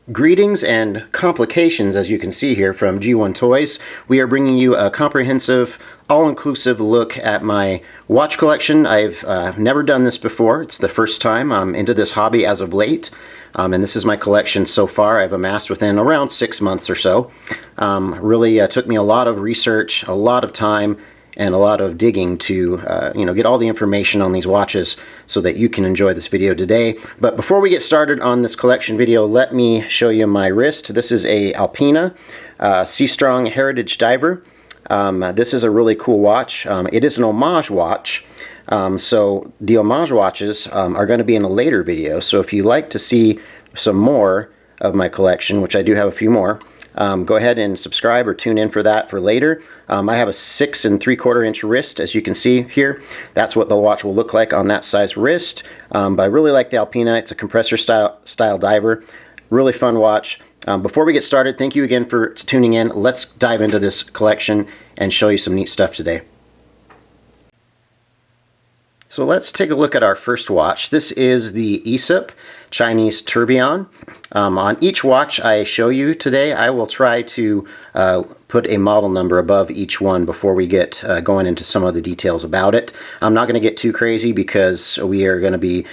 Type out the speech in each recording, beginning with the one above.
Greetings and complications, as you can see here from G1 Toys. We are bringing you a comprehensive, all-inclusive look at my watch collection. I've never done this before. It's the first time I'm into this hobby as of late. And this is my collection so far. I've amassed within around 6 months or so. Really took me a lot of research, a lot of time, and a lot of digging to get all the information on these watches so that you can enjoy this video today. But before we get started on this collection video, let me show you my wrist. This is a Alpina Sea-Strong Heritage Diver. This is a really cool watch. It is an homage watch. So the homage watches are going to be in a later video. So if you like to see some more of my collection, which I do have a few more, go ahead and subscribe or tune in for that for later. I have a 6 3/4 inch wrist, as you can see here. That's what the watch will look like on that size wrist. But I really like the Alpina. It's a compressor style diver. Really fun watch. Before we get started, thank you again for tuning in. Let's dive into this collection and show you some neat stuff today. So let's take a look at our first watch. This is the Esip Chinese Tourbillon. On each watch I show you today, I will try to put a model number above each one before we get going into some of the details about it. I'm not going to get too crazy because we are going to be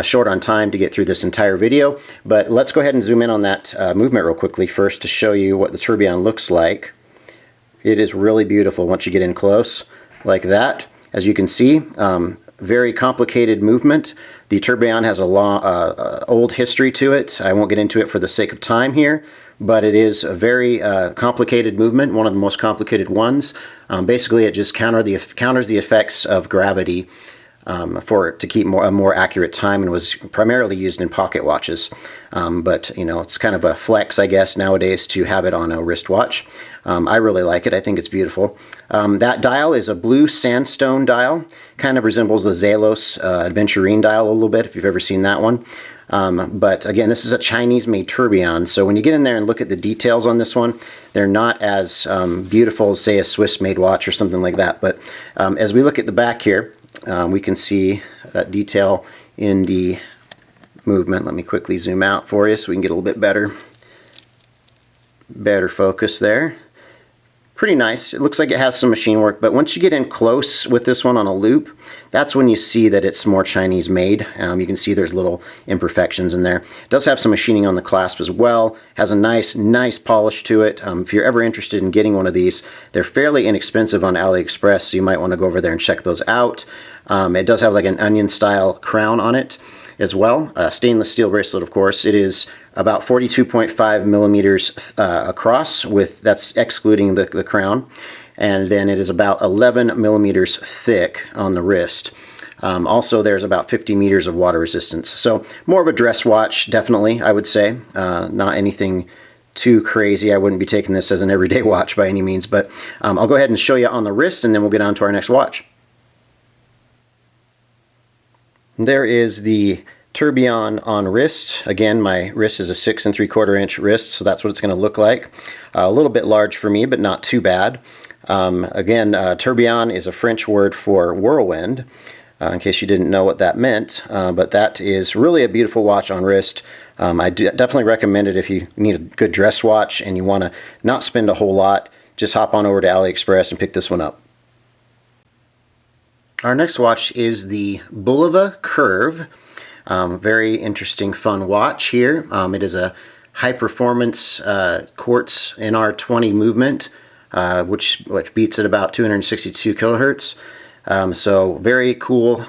short on time to get through this entire video, but let's go ahead and zoom in on that movement real quickly first to show you what the Tourbillon looks like. It is really beautiful once you get in close like that. As you can see, very complicated movement. The Tourbillon has a long, old history to it. I won't get into it for the sake of time here, but it is a very complicated movement, one of the most complicated ones. Basically, it just counters the effects of gravity to keep a more accurate time, and was primarily used in pocket watches. But it's kind of a flex, I guess, nowadays to have it on a wristwatch. I really like it. I think it's beautiful. That dial is a blue sandstone dial. Kind of resembles the Zelos Adventurine dial a little bit, if you've ever seen that one. But again, this is a Chinese-made tourbillon, so when you get in there and look at the details on this one, they're not as beautiful as, say, a Swiss-made watch or something like that. But as we look at the back here, we can see that detail in the movement. Let me quickly zoom out for you so we can get a little bit better focus there. Pretty nice. It looks like it has some machine work, but once you get in close with this one on a loop, that's when you see that it's more Chinese made. You can see there's little imperfections in there. It does have some machining on the clasp as well. Has a nice polish to it. If you're ever interested in getting one of these, they're fairly inexpensive on AliExpress, so you might want to go over there and check those out. It does have like an onion style crown on it as well. Stainless steel bracelet, of course. It is about 42.5 millimeters across, that's excluding the crown, and then it is about 11 millimeters thick on the wrist. Also, there's about 50 meters of water resistance. So more of a dress watch, definitely, I would say. Not anything too crazy. I wouldn't be taking this as an everyday watch by any means, but I'll go ahead and show you on the wrist, and then we'll get on to our next watch. There is the Tourbillon on wrist. Again, my wrist is a 6 3/4 inch wrist, so that's what it's going to look like. A little bit large for me, but not too bad. Again, tourbillon is a French word for whirlwind, in case you didn't know what that meant. But that is really a beautiful watch on wrist. I definitely recommend it if you need a good dress watch and you want to not spend a whole lot. Just hop on over to AliExpress and pick this one up. Our next watch is the Bulova Curve. Very interesting, fun watch here. It is a high-performance quartz NR20 movement, which beats at about 262 kilohertz. So very cool,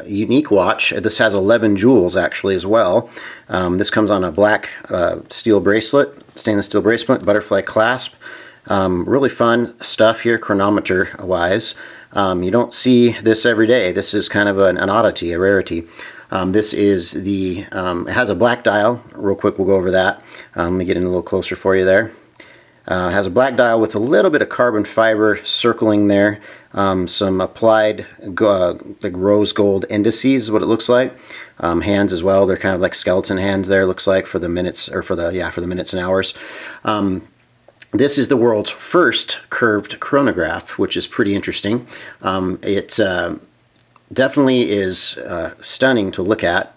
unique watch. This has 11 jewels actually as well. This comes on a black steel bracelet, stainless steel bracelet, butterfly clasp. Really fun stuff here, chronometer-wise. You don't see this every day. This is kind of an oddity, a rarity. This is it has a black dial. Real quick, we'll go over that. Let me get in a little closer for you there. It has a black dial with a little bit of carbon fiber circling there. Some applied like rose gold indices is what it looks like. Hands as well. They're kind of like skeleton hands there. Looks like for the minutes, or for the minutes and hours. This is the world's first curved chronograph, which is pretty interesting. It definitely is stunning to look at.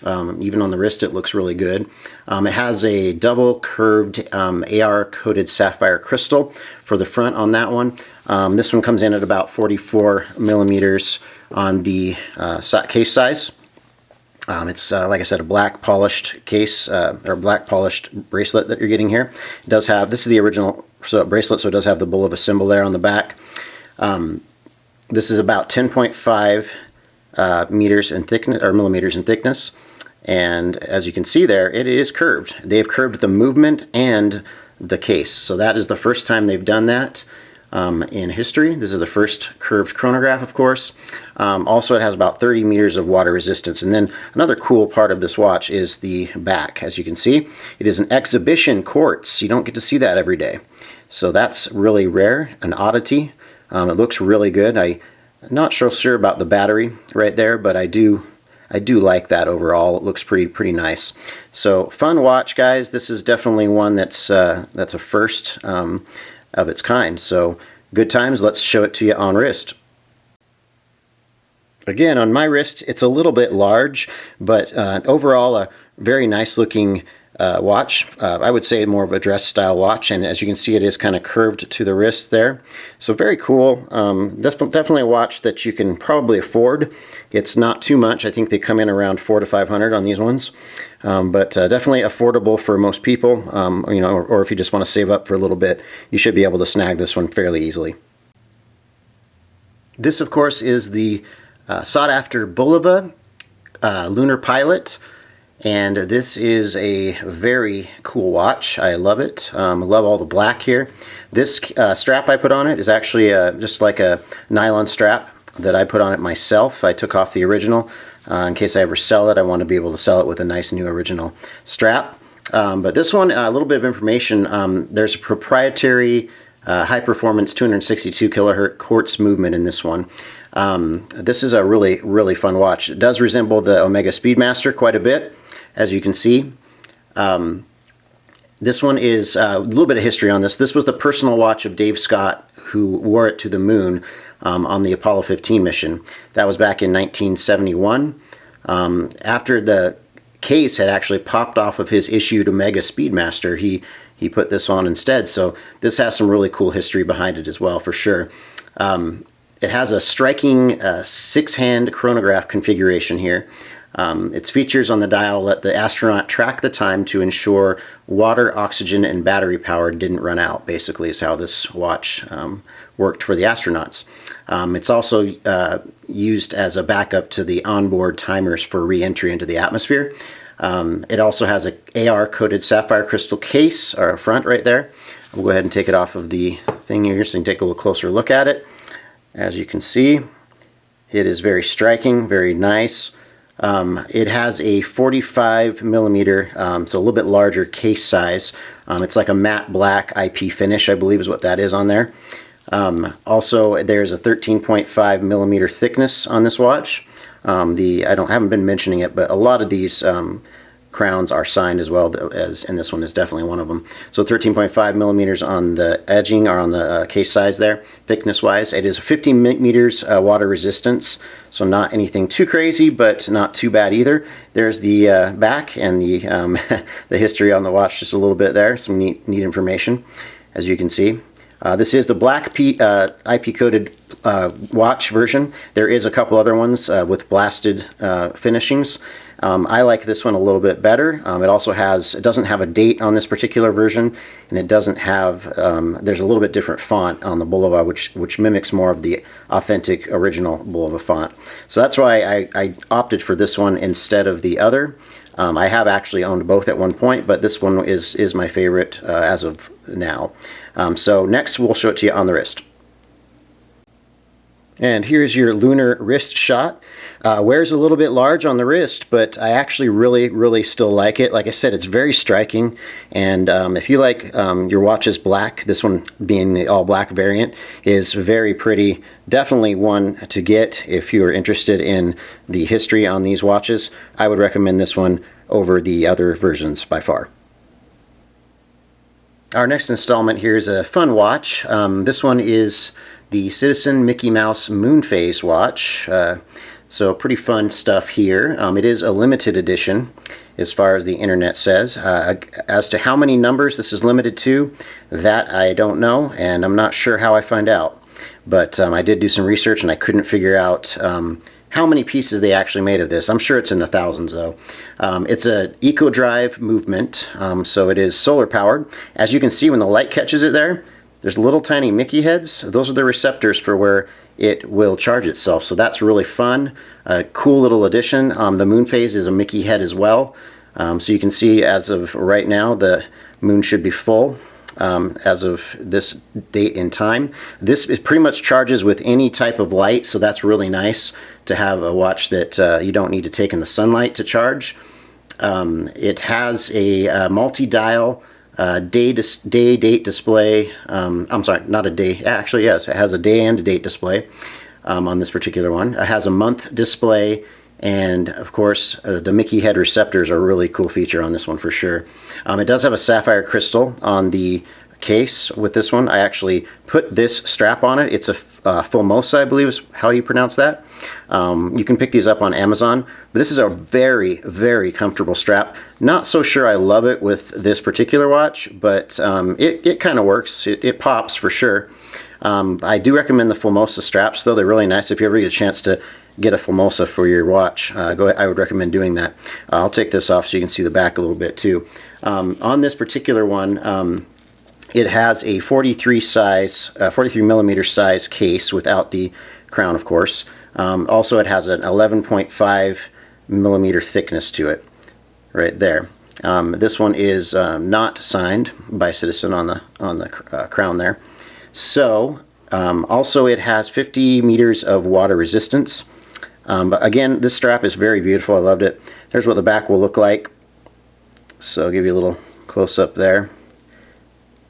Even on the wrist it looks really good. It has a double curved AR coated sapphire crystal for the front on that one. This one comes in at about 44 millimeters on the case size. It's like I said, a black polished case or black polished bracelet that you're getting here. It does have, this is the original bracelet, so it does have the Bulova symbol there on the back. This is about 10.5 meters in thickness, or millimeters in thickness, and as you can see there, it is curved. They've curved the movement and the case, so that is the first time they've done that in history. This is the first curved chronograph, of course. Also, it has about 30 meters of water resistance. And then another cool part of this watch is the back. As you can see, it is an exhibition quartz. You don't get to see that every day, so that's really rare, an oddity. It looks really good. I'm not so sure about the battery right there, but I do like that overall. It looks pretty nice. So fun watch, guys. This is definitely one that's a first of its kind. So good times. Let's show it to you on wrist. Again, on my wrist, it's a little bit large, but overall a very nice looking watch. I would say more of a dress style watch, and as you can see, it is kind of curved to the wrist there. So very cool. Definitely a watch that you can probably afford. It's not too much. I think they come in around $400 to $500 on these ones, but definitely affordable for most people. You know, or if you just want to save up for a little bit, you should be able to snag this one fairly easily. This, of course, is the sought after Bulova Lunar Pilot. And this is a very cool watch. I love it. I love all the black here. This strap I put on it is actually just like a nylon strap that I put on it myself. I took off the original. In case I ever sell it, I want to be able to sell it with a nice new original strap. But this one, a little bit of information. There's a proprietary high-performance 262 kilohertz quartz movement in this one. This is a really fun watch. It does resemble the Omega Speedmaster quite a bit, as you can see. This one is a little bit of history on this. This was the personal watch of Dave Scott, who wore it to the moon on the Apollo 15 mission. That was back in 1971. After the case had actually popped off of his issued Omega Speedmaster, he put this on instead. So this has some really cool history behind it as well, for sure. It has a striking 6-hand chronograph configuration here. Its features on the dial let the astronaut track the time to ensure water, oxygen, and battery power didn't run out, basically, is how this watch worked for the astronauts. It's also used as a backup to the onboard timers for re-entry into the atmosphere. It also has a AR-coated sapphire crystal case, or front right there. I'll go ahead and take it off of the thing here so you can take a little closer look at it. As you can see, it is very striking, very nice. It has a 45 millimeter, so a little bit larger case size. It's like a matte black IP finish, I believe is what that is on there. Also, there's a 13.5 millimeter thickness on this watch. Haven't been mentioning it, but a lot of these crowns are signed as well, and this one is definitely one of them. So 13.5 millimeters on the edging, or on the case size there, thickness wise. It is 50 meters water resistance, so not anything too crazy, but not too bad either. There's the back and the the history on the watch, just a little bit there, some neat information, as you can see. This is the black IP coated watch version. There is a couple other ones with blasted finishings. I like this one a little bit better. It doesn't have a date on this particular version, and it doesn't have, there's a little bit different font on the Bulova, which mimics more of the authentic original Bulova font. So that's why I opted for this one instead of the other. I have actually owned both at one point, but this one is my favorite as of now. So next we'll show it to you on the wrist. And here's your Lunar wrist shot. Wears a little bit large on the wrist, but I actually really still like it. Like I said, it's very striking, and if you like your watches black, this one being the all black variant is very pretty. Definitely one to get if you are interested in the history on these watches. I would recommend this one over the other versions by far. Our next installment here is a fun watch. This one is the Citizen Mickey Mouse Moon Phase watch. So pretty fun stuff here. It is a limited edition as far as the internet says. As to how many numbers this is limited to, that I don't know, and I'm not sure how I find out. But I did do some research and I couldn't figure out how many pieces they actually made of this. I'm sure it's in the thousands though. It's an eco drive movement, so it is solar powered. As you can see when the light catches it there's little tiny Mickey heads. Those are the receptors for where it will charge itself. So that's really fun. A cool little addition. The moon phase is a Mickey head as well. So you can see as of right now the moon should be full. As of this date in time. This is pretty much charges with any type of light, so that's really nice to have a watch that you don't need to take in the sunlight to charge. It has a multi-dial day-date display. I'm sorry, not a day. Actually, yes, it has a day and a date display on this particular one. It has a month display. And of course, the Mickey head receptors are a really cool feature on this one for sure. It does have a sapphire crystal on the case with this one. I actually put this strap on it. It's a Formosa, I believe is how you pronounce that. You can pick these up on Amazon. But this is a very, very comfortable strap. Not so sure I love it with this particular watch, but it kind of works. It pops for sure. I do recommend the Formosa straps, though. They're really nice. If you ever get a chance to get a Formosa for your watch, I would recommend doing that. I'll take this off so you can see the back a little bit too. On this particular one, it has a 43 millimeter size case without the crown, of course. Also, it has an 11.5 millimeter thickness to it, right there. This one is not signed by Citizen on the crown there. So, also it has 50 meters of water resistance. But again, this strap is very beautiful. I loved it. There's what the back will look like. So I'll give you a little close up there.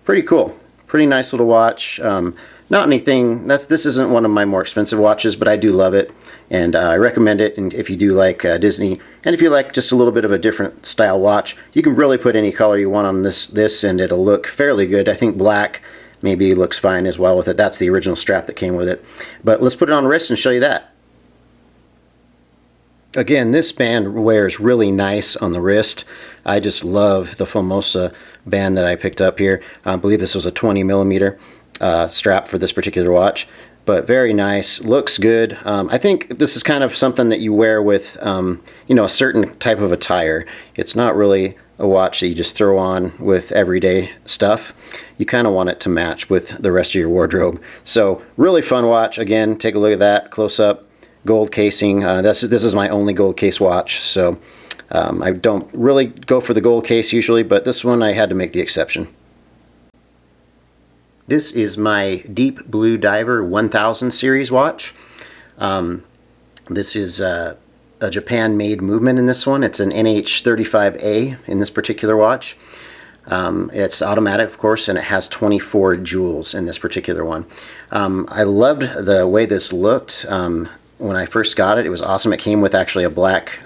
Pretty cool. Pretty nice little watch. Not anything, this isn't one of my more expensive watches, but I do love it. And I recommend it. And if you do like Disney, and if you like just a little bit of a different style watch, you can really put any color you want on this and it'll look fairly good. I think black maybe looks fine as well with it. That's the original strap that came with it. But let's put it on the wrist and show you that. Again, this band wears really nice on the wrist. I just love the Formosa band that I picked up here. I believe this was a 20 millimeter strap for this particular watch, but very nice, looks good. I think this is kind of something that you wear with a certain type of attire. It's not really a watch that you just throw on with everyday stuff. You kind of want it to match with the rest of your wardrobe. So really fun watch. Again, take a look at that close up. Gold casing. This is my only gold case watch, so I don't really go for the gold case usually, but this one I had to make the exception. This is my Deep Blue Diver 1000 series watch. This is a Japan-made movement in this one. It's an NH35A in this particular watch. It's automatic, of course, and it has 24 jewels in this particular one. I loved the way this looked. When I first got it, it was awesome. It came with actually a black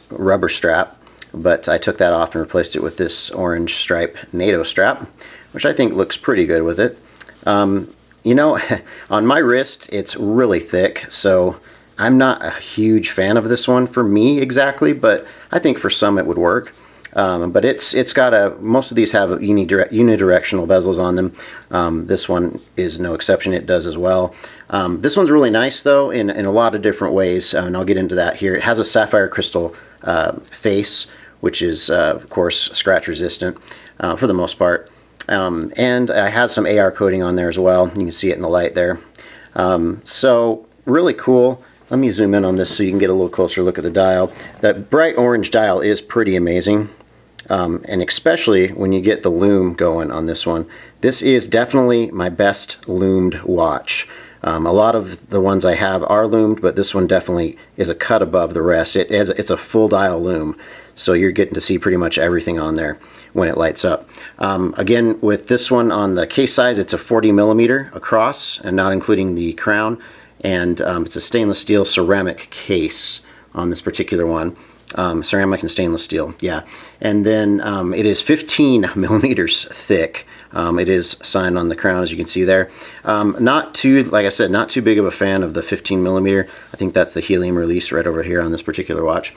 rubber strap, but I took that off and replaced it with this orange stripe NATO strap, which I think looks pretty good with it. On my wrist, it's really thick, so I'm not a huge fan of this one for me exactly, but I think for some it would work. But it's got most of these have unidirectional bezels on them. This one is no exception. It does as well. This one's really nice though in a lot of different ways, and I'll get into that here. It has a sapphire crystal face, which is of course scratch resistant for the most part. And it has some AR coating on there as well. You can see it in the light there. So really cool. Let me zoom in on this so you can get a little closer look at the dial. That bright orange dial is pretty amazing. And especially when you get the loom going on this one. This is definitely my best loomed watch. A lot of the ones I have are loomed, but this one definitely is a cut above the rest. It's a full dial loom, so you're getting to see pretty much everything on there when it lights up. Again, with this one on the case size, it's a 40 millimeter across, and not including the crown, and it's a stainless steel ceramic case on this particular one. Ceramic and stainless steel, yeah. And then it is 15 millimeters thick It is signed on the crown, as you can see there. Not too, like I said, not too big of a fan of the 15 millimeter. I think that's the helium release right over here on this particular watch.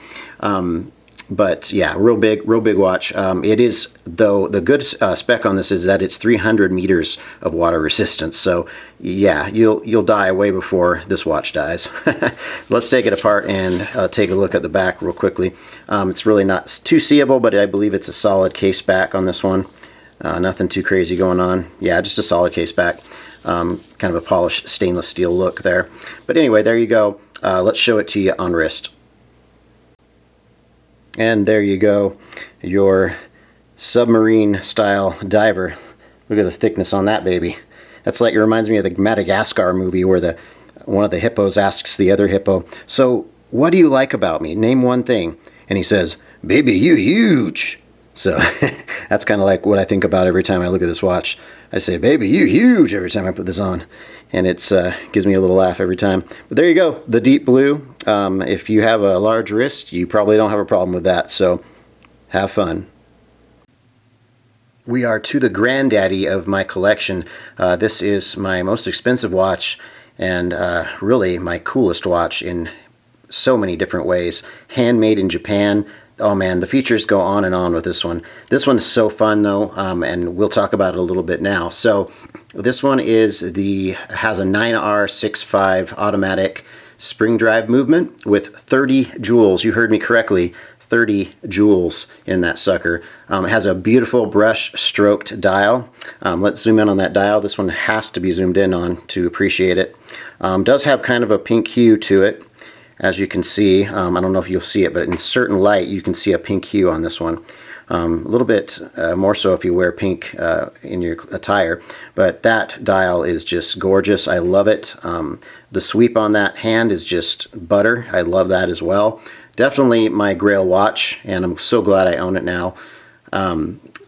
But yeah, real big watch. It is, though, the good spec on this is that it's 300 meters of water resistance. So yeah, you'll die way before this watch dies. Let's take it apart and take a look at the back real quickly. It's really not too seeable, but I believe it's a solid case back on this one. Nothing too crazy going on. Yeah, just a solid case back. Kind of a polished stainless steel look there. But anyway, there you go. Let's show it to you on wrist. And there you go, your submarine style diver. Look at the thickness on that baby. That's like, it reminds me of the Madagascar movie where one of the hippos asks the other hippo, "So what do you like about me? Name one thing." And he says, "Baby, you huge." So that's kind of like what I think about every time I look at this watch. I say, "Baby, you huge," every time I put this on. And it gives me a little laugh every time. But there you go, the deep blue. If you have a large wrist, you probably don't have a problem with that, so have fun. We are to the granddaddy of my collection. This is my most expensive watch, and really my coolest watch in so many different ways. Handmade in Japan. Oh man, the features go on and on with this one. This one is so fun though, and we'll talk about it a little bit now. So this one has a 9R65 automatic spring drive movement with 30 jewels. You heard me correctly, 30 jewels in that sucker. It has a beautiful brush stroked dial. Let's zoom in on that dial. This one has to be zoomed in on to appreciate it. Does have kind of a pink hue to it. As you can see, I don't know if you'll see it, but in certain light you can see a pink hue on this one. A little bit more so if you wear pink in your attire, but that dial is just gorgeous. I love it. The sweep on that hand is just butter. I love that as well. Definitely my grail watch, and I'm so glad I own it now.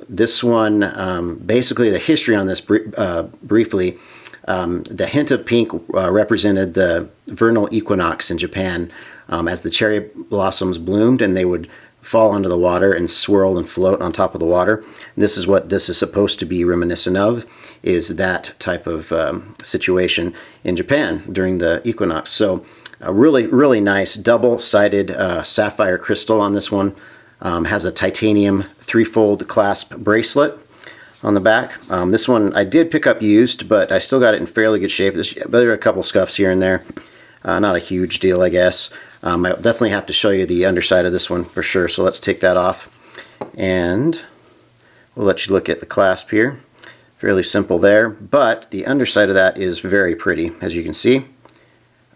This one, basically the history on this briefly, the hint of pink represented the vernal equinox in Japan, as the cherry blossoms bloomed and they would fall onto the water and swirl and float on top of the water. This is what this is supposed to be reminiscent of, is that type of situation in Japan during the equinox. So a really nice double-sided sapphire crystal on this one. Has a titanium three-fold clasp bracelet on the back. This one I did pick up used, but I still got it in fairly good shape. There are a couple scuffs here and there. Not a huge deal, I guess. I definitely have to show you the underside of this one for sure, so let's take that off. And we'll let you look at the clasp here. Fairly simple there, but the underside of that is very pretty, as you can see.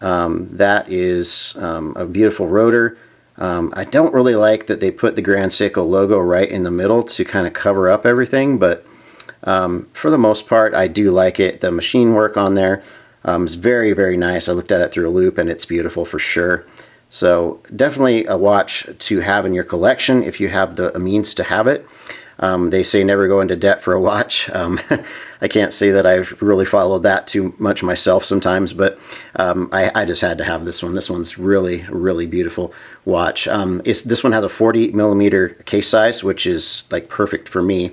That is a beautiful rotor. I don't really like that they put the Grand Seiko logo right in the middle to kind of cover up everything, but for the most part I do like it. The machine work on there is very nice. I looked at it through a loop and it's beautiful for sure. So definitely a watch to have in your collection if you have the means to have it. They say never go into debt for a watch. I can't say that I've really followed that too much myself sometimes, but I just had to have this one. This one's really beautiful watch. This one has a 40 millimeter case size, which is like perfect for me.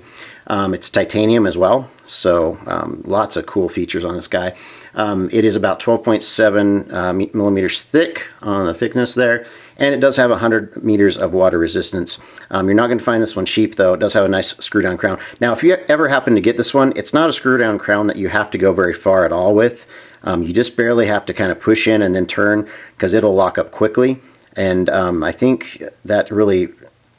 It's titanium as well, so lots of cool features on this guy. It is about 12.7 millimeters thick on the thickness there, and it does have 100 meters of water resistance. You're not going to find this one cheap though. It does have a nice screw down crown. Now if you ever happen to get this one, it's not a screw down crown that you have to go very far at all with. You just barely have to kind of push in and then turn, because it'll lock up quickly. And I think that really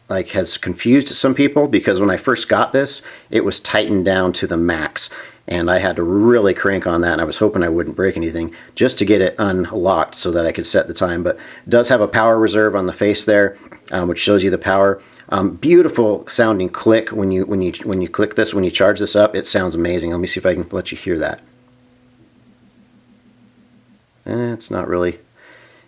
has confused some people, because when I first got this, it was tightened down to the max, and I had to really crank on that, and I was hoping I wouldn't break anything just to get it unlocked so that I could set the time. But it does have a power reserve on the face there, which shows you the power. Beautiful sounding click when you click this, when you charge this up. It sounds amazing. Let me see if I can let you hear that. It's not really.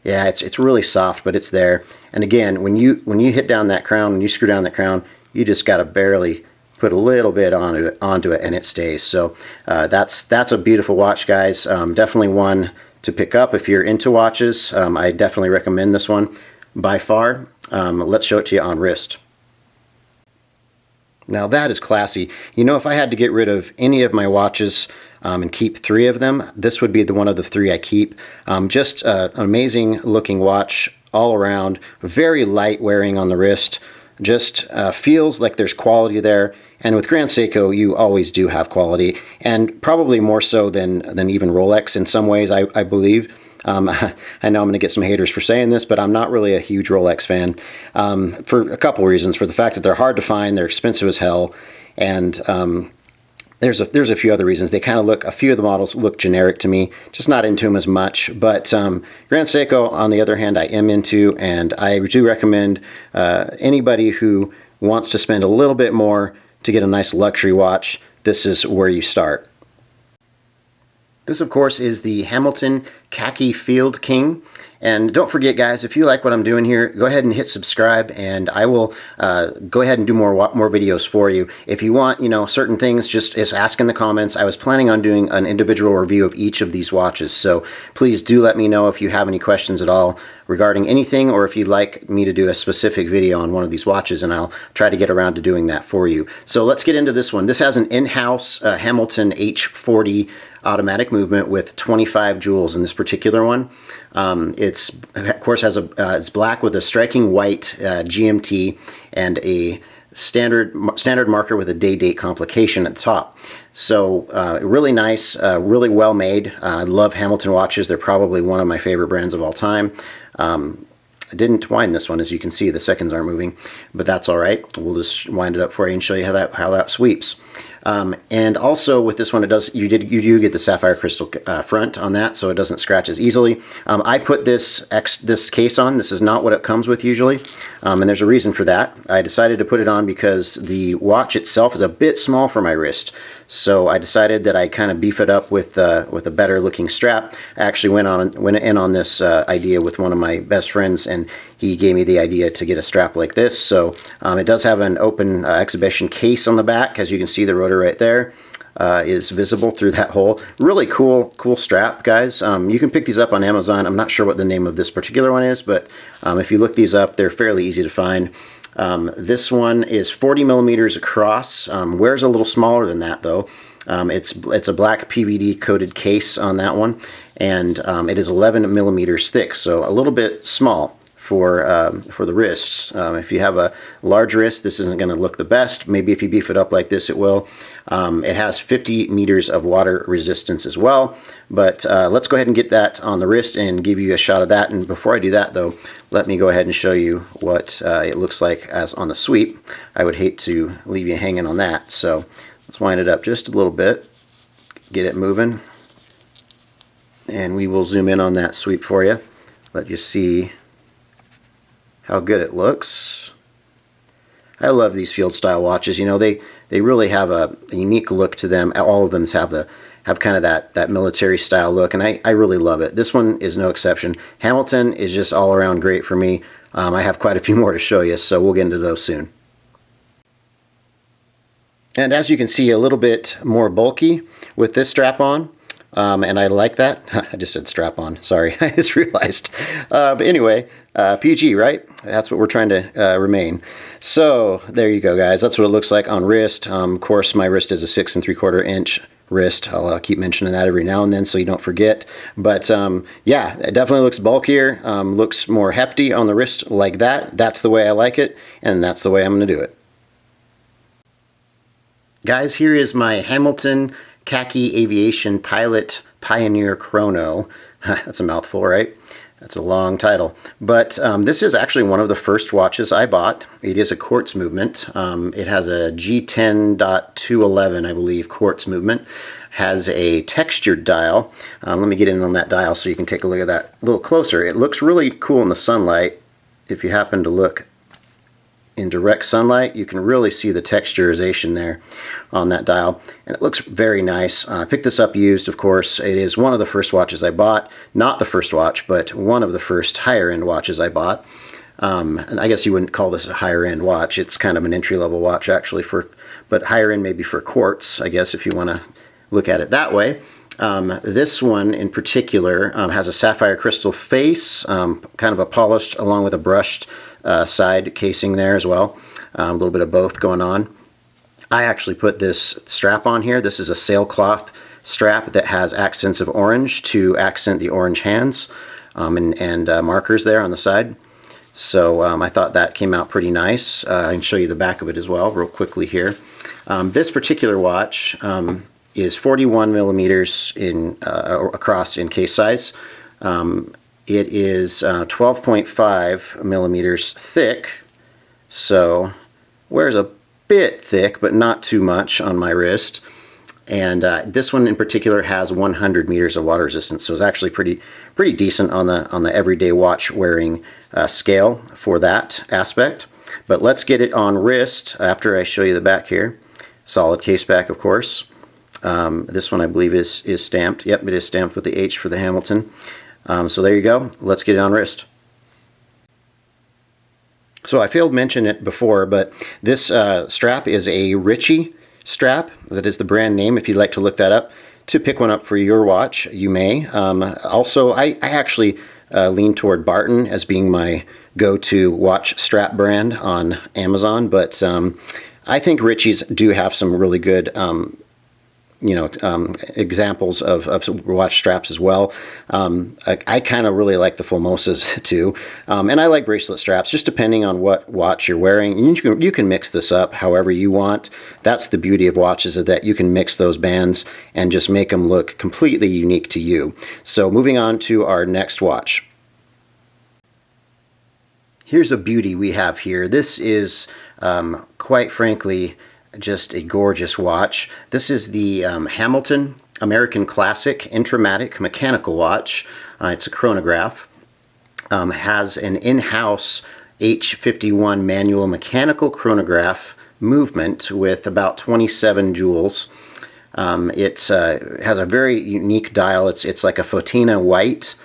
Yeah, it's really soft, but it's there. And again, when you hit down that crown, when you screw down that crown, you just gotta barely put a little bit onto it, and it stays. So that's a beautiful watch, guys. Definitely one to pick up if you're into watches. I definitely recommend this one by far. Let's show it to you on wrist. Now that is classy. You know, if I had to get rid of any of my watches and keep 3 of them, this would be the one of the 3 I keep. Just an amazing looking watch all around, very light wearing on the wrist, just feels like there's quality there. And with Grand Seiko, you always do have quality, and probably more so than even Rolex in some ways, I believe. I know I'm going to get some haters for saying this, but I'm not really a huge Rolex fan for a couple reasons. For the fact that they're hard to find, they're expensive as hell, and there's a few other reasons. They kind of look, a few of the models look generic to me, just not into them as much. But Grand Seiko, on the other hand, I am into, and I do recommend anybody who wants to spend a little bit more to get a nice luxury watch, this is where you start. This, of course, is the Hamilton Khaki Field King. And don't forget, guys, if you like what I'm doing here, go ahead and hit subscribe, and I will go ahead and do more videos for you. If you want, you know, certain things, just ask in the comments. I was planning on doing an individual review of each of these watches, so please do let me know if you have any questions at all regarding anything, or if you'd like me to do a specific video on one of these watches, and I'll try to get around to doing that for you. So let's get into this one. This has an in-house Hamilton H40 automatic movement with 25 jewels in this particular one. It's, of course, has it's black with a striking white GMT and a standard marker with a day-date complication at the top. So really nice, really well made. I love Hamilton watches. They're probably one of my favorite brands of all time. I didn't wind this one, as you can see. The seconds aren't moving, but that's all right. We'll just wind it up for you and show you how that sweeps. And also with this one, you do get the sapphire crystal front on that, so it doesn't scratch as easily. I put this case on. This is not what it comes with usually, and there's a reason for that. I decided to put it on because the watch itself is a bit small for my wrist, so I decided that I'd kind of beef it up with a better looking strap. I actually went in on this idea with one of my best friends, and he gave me the idea to get a strap like this. So it does have an open exhibition case on the back. As you can see, the rotor right there is visible through that hole. Really cool strap, guys. You can pick these up on Amazon. I'm not sure what the name of this particular one is, but if you look these up, they're fairly easy to find. This one is 40 millimeters across. Wears a little smaller than that, though. It's a black PVD coated case on that one, and it is 11 millimeters thick, so a little bit small for the wrists. If you have a large wrist, this isn't going to look the best. Maybe if you beef it up like this, it will. It has 50 meters of water resistance as well. But let's go ahead and get that on the wrist and give you a shot of that. And before I do that, though, let me go ahead and show you what it looks like as on the sweep. I would hate to leave you hanging on that. So let's wind it up just a little bit, get it moving, and we will zoom in on that sweep for you. Let you see how good it looks. I love these field style watches. You know, they really have a unique look to them. All of them have kind of that military style look, and I really love it. This one is no exception. Hamilton is just all around great for me. I have quite a few more to show you, so we'll get into those soon. And as you can see, a little bit more bulky with this strap on. And I like that. I just said strap on. Sorry, I just realized. But anyway, PG, right? That's what we're trying to remain. So there you go, guys. That's what it looks like on wrist. Of course, my wrist is a 6 3/4 inch wrist. I'll keep mentioning that every now and then so you don't forget. But yeah, it definitely looks bulkier. Looks more hefty on the wrist like that. That's the way I like it, and that's the way I'm going to do it. Guys, here is my Hamilton Khaki Aviation Pilot Pioneer Chrono. That's a mouthful, right? That's a long title. But this is actually one of the first watches I bought. It is a quartz movement. It has a G10.211, I believe, quartz movement. Has a textured dial. Let me get in on that dial so you can take a look at that a little closer. It looks really cool in the sunlight. If you happen to look in direct sunlight, you can really see the texturization there on that dial, and it looks very nice. I picked this up used, of course. It is one of the first watches I bought. Not the first watch, but one of the first higher-end watches I bought. And I guess you wouldn't call this a higher-end watch. It's kind of an entry-level watch, actually, but higher-end maybe for quartz, I guess, if you want to look at it that way. This one in particular has a sapphire crystal face, kind of a polished along with a brushed side casing there as well. A little bit of both going on. I actually put this strap on here. This is a sailcloth strap that has accents of orange to accent the orange hands and markers there on the side. So I thought that came out pretty nice. I can show you the back of it as well real quickly here. This particular watch is 41 millimeters across in case size. It is 12.5 millimeters thick, so wears a bit thick, but not too much on my wrist. And this one in particular has 100 meters of water resistance, so it's actually pretty decent on the everyday watch wearing scale for that aspect. But let's get it on wrist after I show you the back here. Solid case back, of course. This one I believe is stamped. Yep, it is stamped with the H for the Hamilton. So there you go. Let's get it on wrist. So I failed to mention it before, but this strap is a Ritchie strap. That is the brand name. If you'd like to look that up to pick one up for your watch, you may. Also, I actually lean toward Barton as being my go-to watch strap brand on Amazon, but I think Ritchie's do have some really good examples of watch straps as well. I kind of really like the Fulmosas too, and I like bracelet straps, just depending on what watch you're wearing. You can mix this up however you want. That's the beauty of watches, is that you can mix those bands and just make them look completely unique to you. So moving on to our next watch. Here's a beauty we have here. This is quite frankly just a gorgeous watch. This is the Hamilton American Classic Intramatic mechanical watch. It's a chronograph. Has an in-house H51 manual mechanical chronograph movement with about 27 jewels. It has a very unique dial. It's like a Fotina white,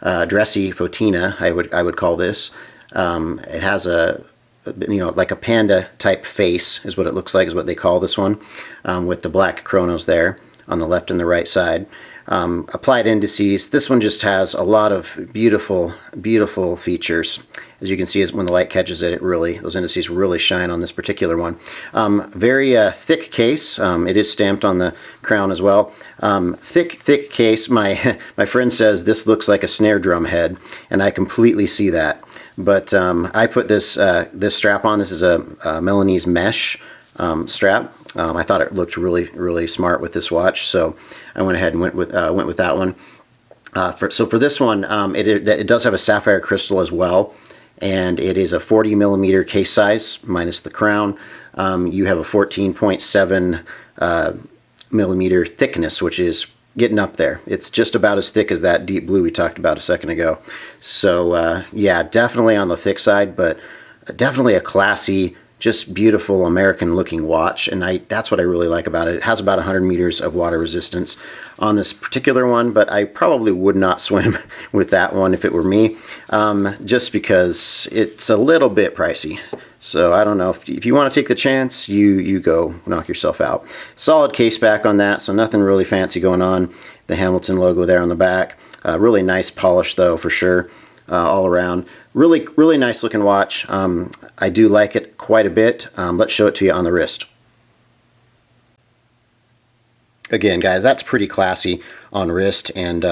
dressy Fotina, I would call this. It has a like a Panda type face is what it looks like, is what they call this one, with the black chronos there on the left and the right side. Applied indices. This one just has a lot of beautiful features. As you can see, when the light catches it, those indices really shine on this particular one. Very thick case. It is stamped on the crown as well. Thick case. My friend says this looks like a snare drum head, and I completely see that. But I put this strap on. This is a Milanese mesh strap. I thought it looked really smart with this watch, so I went ahead and went with that one. So for this one, it does have a sapphire crystal as well, and it is a 40 millimeter case size minus the crown. You have a 14.7 millimeter thickness, which is getting up there. It's just about as thick as that deep blue we talked about a second ago. So yeah, definitely on the thick side, but definitely a classy, just beautiful American looking watch, and that's what I really like about it. It has about 100 meters of water resistance on this particular one, but I probably would not swim with that one if it were me, just because it's a little bit pricey. So I don't know, if you want to take the chance, you go knock yourself out. Solid case back on that, so nothing really fancy going on. The Hamilton logo there on the back. Really nice polish though, for sure, all around. Really nice looking watch. I do like it quite a bit. Let's show it to you on the wrist. Again, guys, that's pretty classy on wrist, and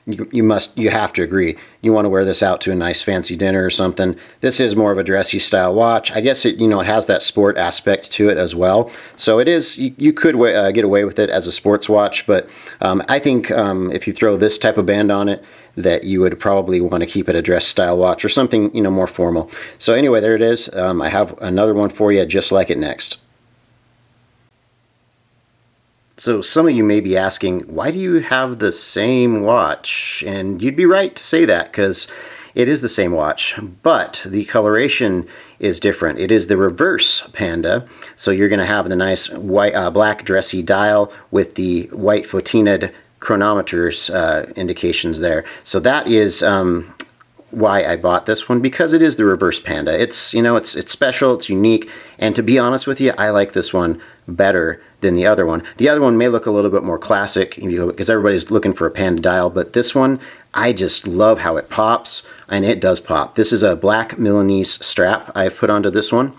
you have to agree. You want to wear this out to a nice fancy dinner or something. This is more of a dressy style watch. I guess it has that sport aspect to it as well. So it is, you could get away with it as a sports watch, but I think if you throw this type of band on it, that you would probably want to keep it a dress style watch or something more formal. So anyway, there it is. I have another one for you just like it next. So some of you may be asking, why do you have the same watch? And you'd be right to say that, because it is the same watch, but the coloration is different. It is the reverse Panda, so you're going to have the nice white, black dressy dial with the white Fotina'd chronometers indications there. So that is why I bought this one, because it is the reverse Panda. It's it's special, it's unique, and to be honest with you, I like this one better than the other one. The other one may look a little bit more classic because everybody's looking for a Panda dial, but this one, I just love how it pops, and it does pop. This is a black Milanese strap I've put onto this one.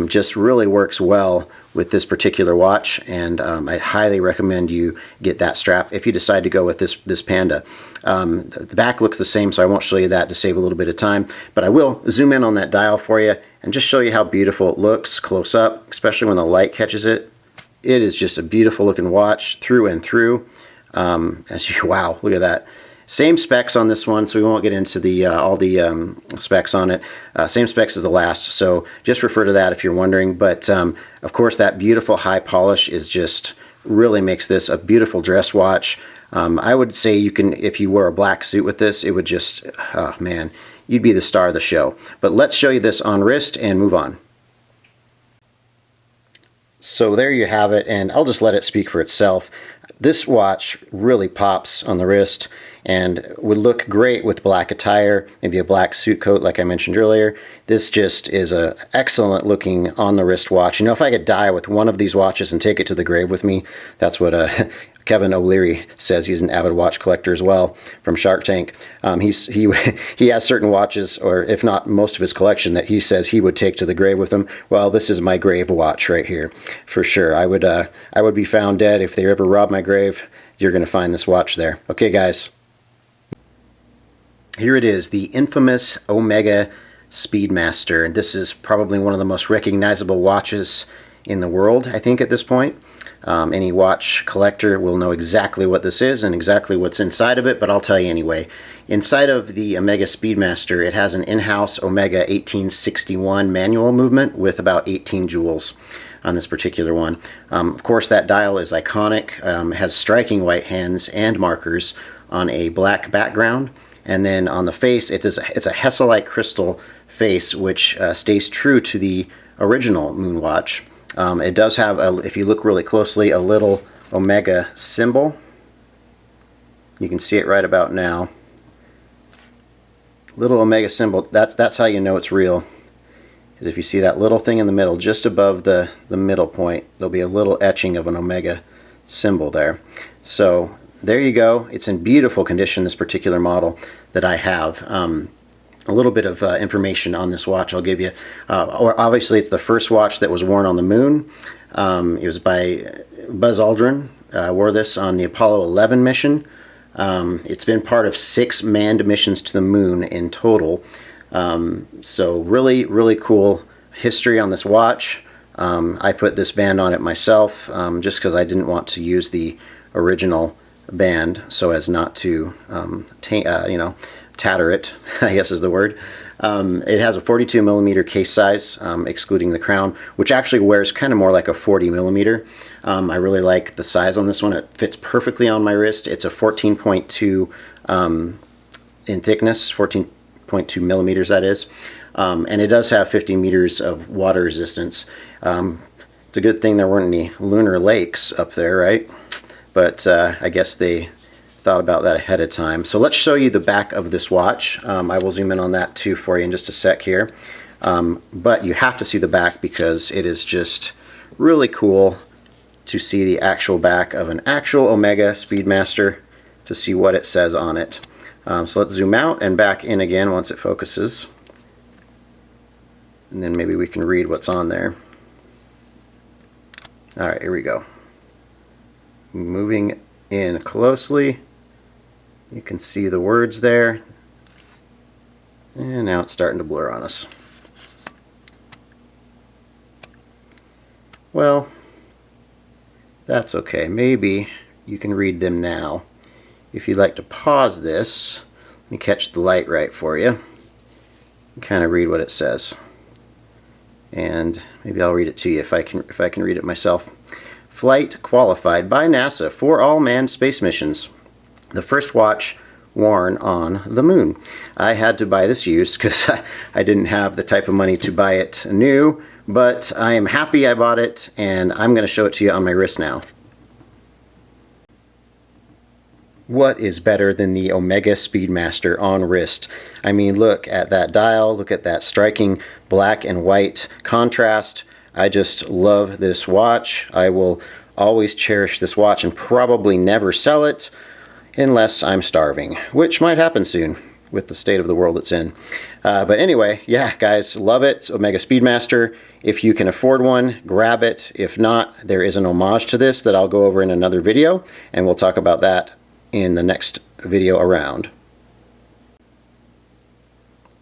Just really works well with this particular watch, and I highly recommend you get that strap if you decide to go with this Panda. The back looks the same, so I won't show you that to save a little bit of time, but I will zoom in on that dial for you and just show you how beautiful it looks close up, especially when the light catches it. It is just a beautiful looking watch through and through. Wow, look at that. Same specs on this one, so we won't get into the all the specs on it. Same specs as the last, so just refer to that if you're wondering. But of course, that beautiful high polish is just really makes this a beautiful dress watch. I would say you can, if you wear a black suit with this, it would just, oh man, you'd be the star of the show. But let's show you this on wrist and move on. So there you have it, and I'll just let it speak for itself. This watch really pops on the wrist and would look great with black attire, maybe a black suit coat like I mentioned earlier. This just is a excellent looking on the wrist watch. You know, if I could die with one of these watches and take it to the grave with me, that's what Kevin O'Leary says. He's an avid watch collector as well from Shark Tank. He has certain watches, or if not most of his collection, that he says he would take to the grave with him. Well, this is my grave watch right here for sure. I would be found dead if they ever robbed my grave. You're going to find this watch there. Okay, guys. Here it is, the infamous Omega Speedmaster. And this is probably one of the most recognizable watches in the world, I think, at this point. Any watch collector will know exactly what this is and exactly what's inside of it, but I'll tell you anyway. Inside of the Omega Speedmaster, it has an in-house Omega 1861 manual movement with about 18 jewels on this particular one. Of course, that dial is iconic, has striking white hands and markers on a black background. And then on the face, it's a Hesselite crystal face, which stays true to the original moon watch. It does have, if you look really closely, a little Omega symbol. You can see it right about now. Little Omega symbol, that's how you know it's real. Is if you see that little thing in the middle, just above the middle point, there'll be a little etching of an Omega symbol there. So there you go. It's in beautiful condition, this particular model that I have. A little bit of information on this watch I'll give you. Obviously, it's the first watch that was worn on the moon. It was by Buzz Aldrin. Wore this on the Apollo 11 mission. It's been part of 6 manned missions to the moon in total. So really, really cool history on this watch. I put this band on it myself just because I didn't want to use the original band so as not to tatter it, I guess is the word. It has a 42 millimeter case size, excluding the crown, which actually wears kind of more like a 40 millimeter. I really like the size on this one. It fits perfectly on my wrist. It's a 14.2 in thickness, 14.2 millimeters that is. And it does have 50 meters of water resistance. It's a good thing there weren't any lunar lakes up there, right? But I guess they thought about that ahead of time. So let's show you the back of this watch. I will zoom in on that too for you in just a sec here. But you have to see the back because it is just really cool to see the actual back of an actual Omega Speedmaster to see what it says on it. So let's zoom out and back in again once it focuses. And then maybe we can read what's on there. Alright, here we go. Moving in closely, you can see the words there, and now it's starting to blur on us. Well, that's okay. Maybe you can read them now. If you'd like to pause this, let me catch the light right for you and kind of read what it says. And maybe I'll read it to you if I can read it myself. Flight qualified by NASA for all manned space missions. The first watch worn on the moon. I had to buy this used because I didn't have the type of money to buy it new, but I am happy I bought it, and I'm going to show it to you on my wrist now. What is better than the Omega Speedmaster on wrist? I mean, look at that dial, look at that striking black and white contrast. I just love this watch. I will always cherish this watch and probably never sell it unless I'm starving, which might happen soon. with the state of the world it's in. But anyway, yeah, guys, love it. It's Omega Speedmaster. If you can afford one, grab it. If not, there is an homage to this that I'll go over in another video, and we'll talk about that in the next video around.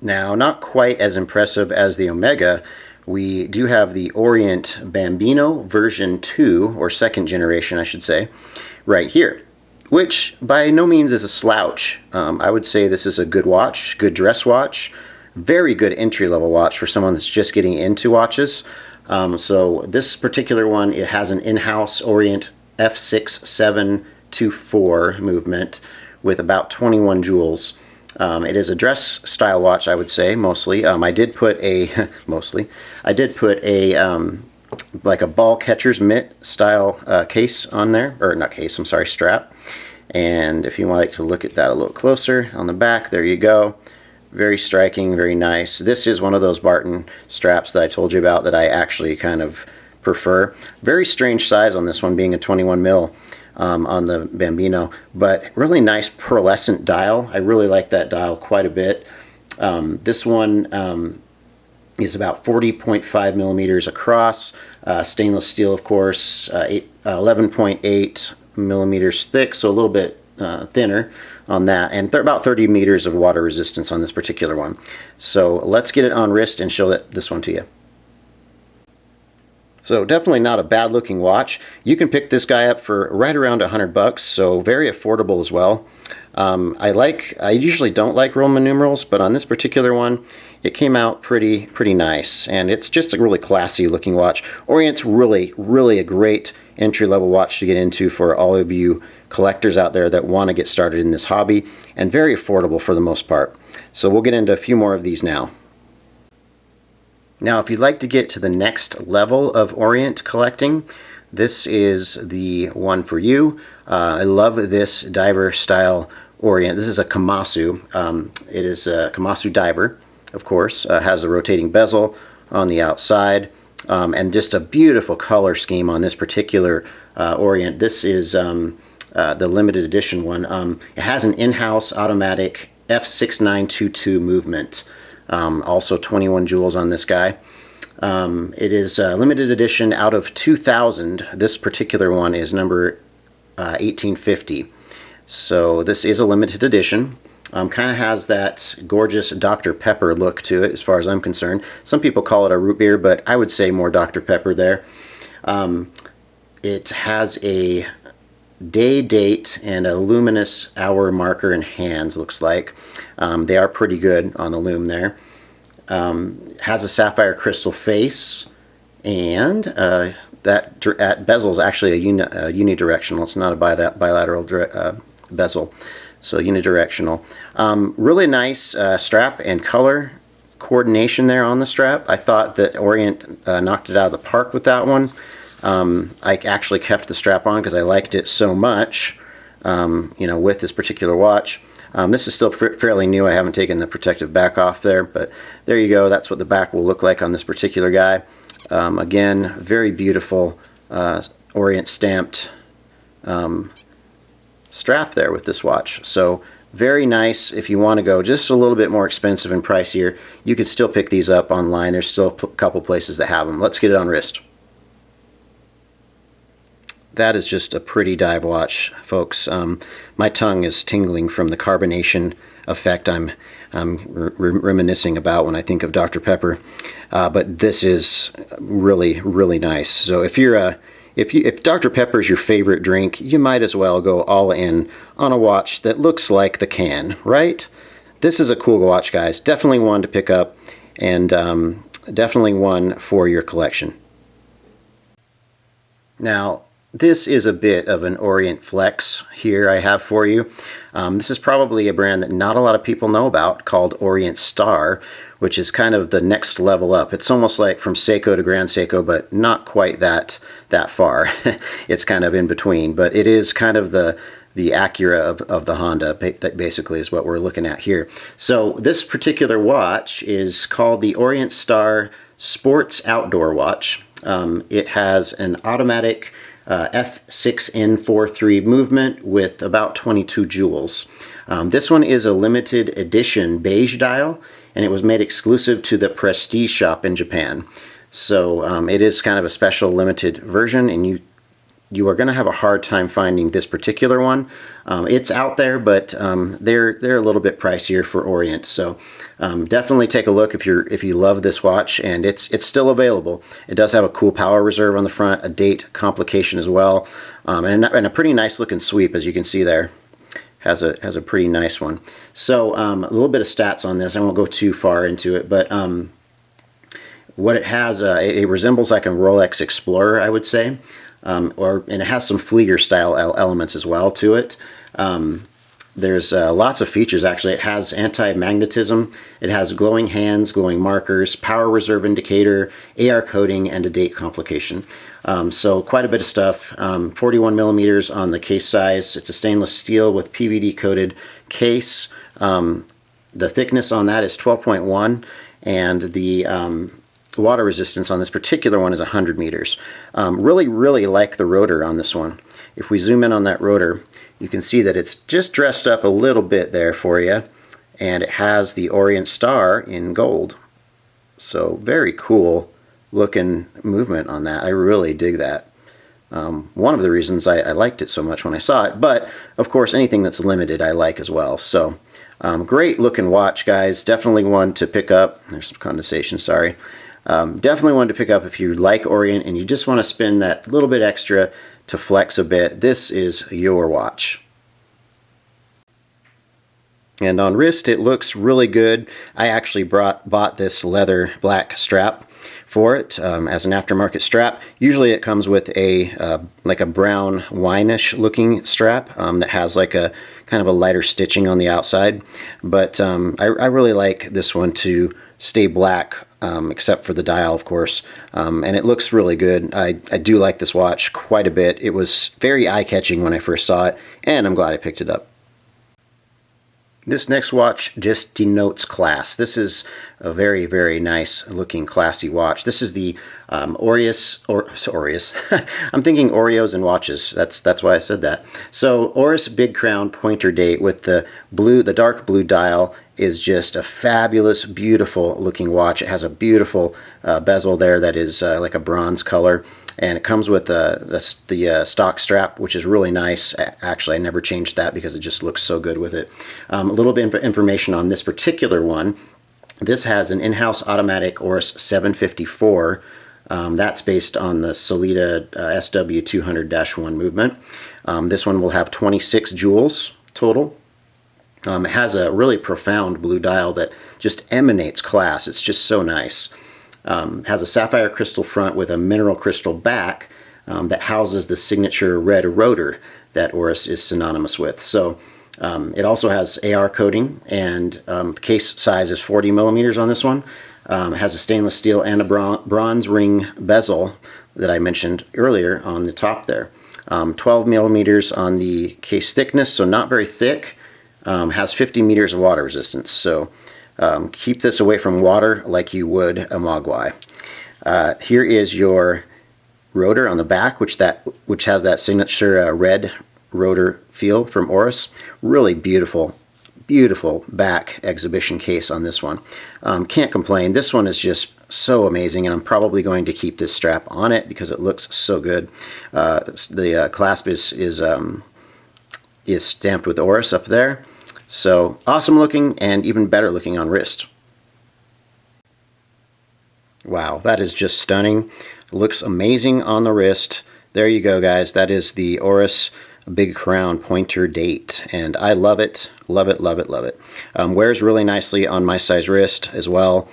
Now, not quite as impressive as the Omega, we do have the Orient Bambino version 2, or second generation I should say, right here, which by no means is a slouch. I would say this is a good watch, good dress watch, very good entry-level watch for someone that's just getting into watches. So this particular one, it has an in-house Orient F6724 movement with about 21 jewels. It is a dress style watch, I would say, mostly. I did put a like a ball catcher's mitt style case on there, or not case, I'm sorry, strap. And if you would like to look at that a little closer on the back, there you go. Very striking, very nice. This is one of those Barton straps that I told you about that I actually kind of prefer. Very strange size on this one, being a 21 mil. On the Bambino, but really nice pearlescent dial. I really like that dial quite a bit. This one is about 40.5 millimeters across, stainless steel, of course, 11.8 millimeters thick, so a little bit thinner on that, and about 30 meters of water resistance on this particular one. So let's get it on wrist and show this one to you. So definitely not a bad looking watch. You can pick this guy up for right around $100, so very affordable as well. I usually don't like Roman numerals, but on this particular one, it came out pretty nice, and it's just a really classy looking watch. Orient's really a great entry-level watch to get into for all of you collectors out there that want to get started in this hobby, and very affordable for the most part. So we'll get into a few more of these now. Now, if you'd like to get to the next level of Orient collecting, this is the one for you. I love this diver style Orient. This is a Kamasu. It is a Kamasu diver, of course. Has a rotating bezel on the outside, and just a beautiful color scheme on this particular Orient. This is the limited edition one. It has an in-house automatic F6922 movement. Also 21 jewels on this guy. It is a limited edition out of 2000. This particular one is number 1850. So this is a limited edition. Kind of has that gorgeous Dr. Pepper look to it as far as I'm concerned. Some people call it a root beer, but I would say more Dr. Pepper there. It has a day date and a luminous hour marker and hands, looks like. They are pretty good on the lume there. Has a sapphire crystal face, and that bezel is actually a unidirectional. It's not a bilateral bezel, so unidirectional. Really nice strap and color coordination there on the strap. I thought that Orient knocked it out of the park with that one. I actually kept the strap on because I liked it so much, with this particular watch. This is still fairly new. I haven't taken the protective back off there, but there you go. That's what the back will look like on this particular guy. Again, very beautiful Orient stamped strap there with this watch. So very nice. If you want to go just a little bit more expensive and pricier, you can still pick these up online. There's still a couple places that have them. Let's get it on wrist. That is just a pretty dive watch, folks. My tongue is tingling from the carbonation effect I'm reminiscing about when I think of Dr. Pepper. But this is really nice. So if Dr. Pepper is your favorite drink, you might as well go all in on a watch that looks like the can, right? This is a cool watch, guys. Definitely one to pick up, and definitely one for your collection. Now, this is a bit of an Orient flex here I have for you. This is probably a brand that not a lot of people know about, called Orient Star, which is kind of the next level up. It's almost like from Seiko to Grand Seiko, but not quite that far. It's kind of in between, but it is kind of the Acura of the Honda, basically, is what we're looking at here. So this particular watch is called the Orient Star Sports Outdoor Watch. It has an automatic F6N43 movement with about 22 jewels. This one is a limited edition beige dial, and it was made exclusive to the Prestige shop in Japan. So it is kind of a special limited version, and you are going to have a hard time finding this particular one. It's out there, but they're a little bit pricier for Orient. So definitely take a look if you love this watch, and it's still available. It does have a cool power reserve on the front, a date complication as well, and a pretty nice looking sweep, as you can see there. Has a pretty nice one. So a little bit of stats on this. I won't go too far into it, but what it has, it resembles like a Rolex Explorer, I would say. And it has some Flieger style elements as well to it. There's lots of features actually. It has anti-magnetism, it has glowing hands, glowing markers, power reserve indicator, AR coding, and a date complication. So quite a bit of stuff. 41 millimeters on the case size. It's a stainless steel with PVD coated case. The thickness on that is 12.1, and the water resistance on this particular one is 100 meters. Really like the rotor on this one. If we zoom in on that rotor, you can see that it's just dressed up a little bit there for you, and it has the Orient Star in gold. So very cool looking movement on that. I really dig that. One of the reasons I liked it so much when I saw it, but of course anything that's limited I like as well. So great looking watch, guys. Definitely one to pick up. There's some condensation, sorry. Definitely one to pick up if you like Orient and you just want to spend that little bit extra to flex a bit. This is your watch. And on wrist, it looks really good. I actually bought this leather black strap for it as an aftermarket strap. Usually it comes with a like a brown wineish looking strap that has like a kind of a lighter stitching on the outside. But I really like this one to stay black, except for the dial, of course, and it looks really good. I do like this watch quite a bit. It was very eye-catching when I first saw it, and I'm glad I picked it up. This next watch just denotes class. This is a very nice looking classy watch. This is the Aorus. I'm thinking Oreos and watches. That's why I said that. So Aorus Big Crown pointer date with the dark blue dial is just a fabulous, beautiful looking watch. It has a beautiful bezel there that is like a bronze color. And it comes with the stock strap, which is really nice. Actually, I never changed that because it just looks so good with it. A little bit of information on this particular one. This has an in-house automatic Aorus 754. That's based on the Sellita SW200-1 movement. This one will have 26 jewels total. It has a really profound blue dial that just emanates class. It's just so nice. Has a sapphire crystal front with a mineral crystal back that houses the signature red rotor that Aorus is synonymous with. So it also has AR coating, and the case size is 40 millimeters on this one. It has a stainless steel and a bronze ring bezel that I mentioned earlier on the top there. 12 millimeters on the case thickness, so not very thick. Has 50 meters of water resistance. So keep this away from water like you would a Mogwai. Here is your rotor on the back, which has that signature red rotor feel from Aorus. Really beautiful back exhibition case on this one. Can't complain. This one is just so amazing, and I'm probably going to keep this strap on it because it looks so good. The clasp is stamped with Aorus up there. So awesome looking, and even better looking on wrist. Wow, that is just stunning. Looks amazing on the wrist. There you go, guys. That is the Aorus Big Crown pointer date, and I love it. Love it. Wears really nicely on my size wrist as well.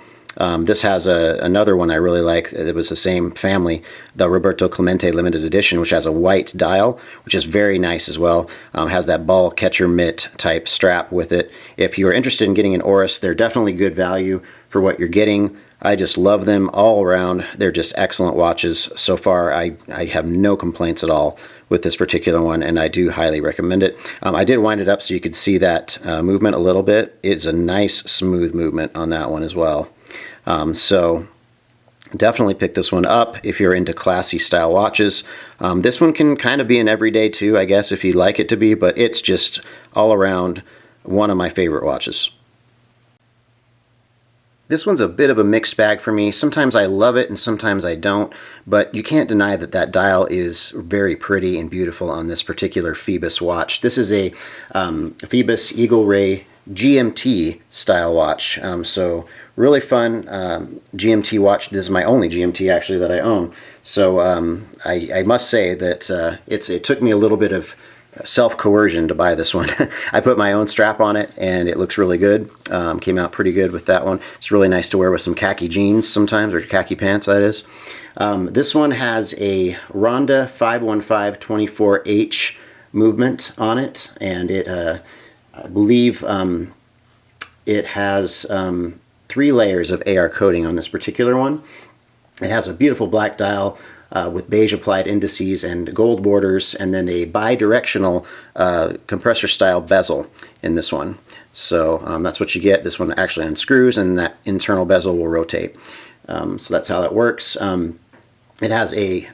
This has another one I really like. It was the same family, the Roberto Clemente limited edition, which has a white dial, which is very nice as well. Has that ball catcher mitt type strap with it. If you're interested in getting an Aorus, they're definitely good value for what you're getting. I just love them all around. They're just excellent watches. So far, I have no complaints at all with this particular one, and I do highly recommend it. I did wind it up so you could see that movement a little bit. It's a nice smooth movement on that one as well. So Definitely pick this one up if you're into classy style watches. This one can kind of be an everyday too, I guess, if you'd like it to be, but it's just all around one of my favorite watches. This one's a bit of a mixed bag for me. Sometimes I love it and sometimes I don't, but you can't deny that that dial is very pretty and beautiful on this particular Phoebus watch. This is a Phoebus Eagle Ray GMT style watch. So really fun GMT watch. This is my only GMT actually that I own. So I must say that it took me a little bit of self-coercion to buy this one. I put my own strap on it and it looks really good. Came out pretty good with that one. It's really nice to wear with some khaki jeans sometimes, or khaki pants that is. This one has a Ronda 515-24H movement on it, and it I believe it has 3 layers of AR coating on this particular one. It has a beautiful black dial with beige applied indices and gold borders, and then a bi-directional compressor style bezel in this one. So that's what you get. This one actually unscrews and that internal bezel will rotate. So that's how that works. It has a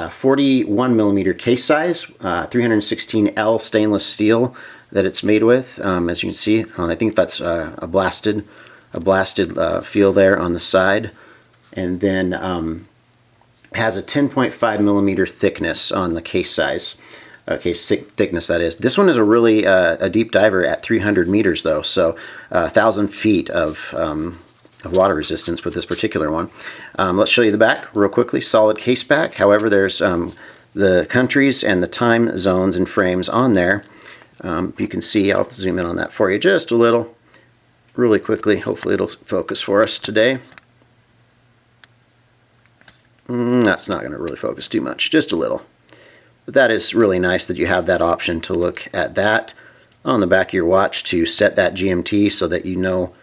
41 millimeter case size, 316L stainless steel that it's made with. As you can see, I think that's a blasted feel there on the side. And then has a 10.5 millimeter thickness on the case size, case thickness that is. This one is a really a deep diver at 300 meters though, so 1,000 feet of water resistance with this particular one. Let's show you the back real quickly. Solid case back. However, there's the countries and the time zones and frames on there. You can see, I'll zoom in on that for you just a little, really quickly. Hopefully it'll focus for us today. That's not going to really focus too much, just a little. But that is really nice that you have that option to look at that on the back of your watch to set that GMT so that you know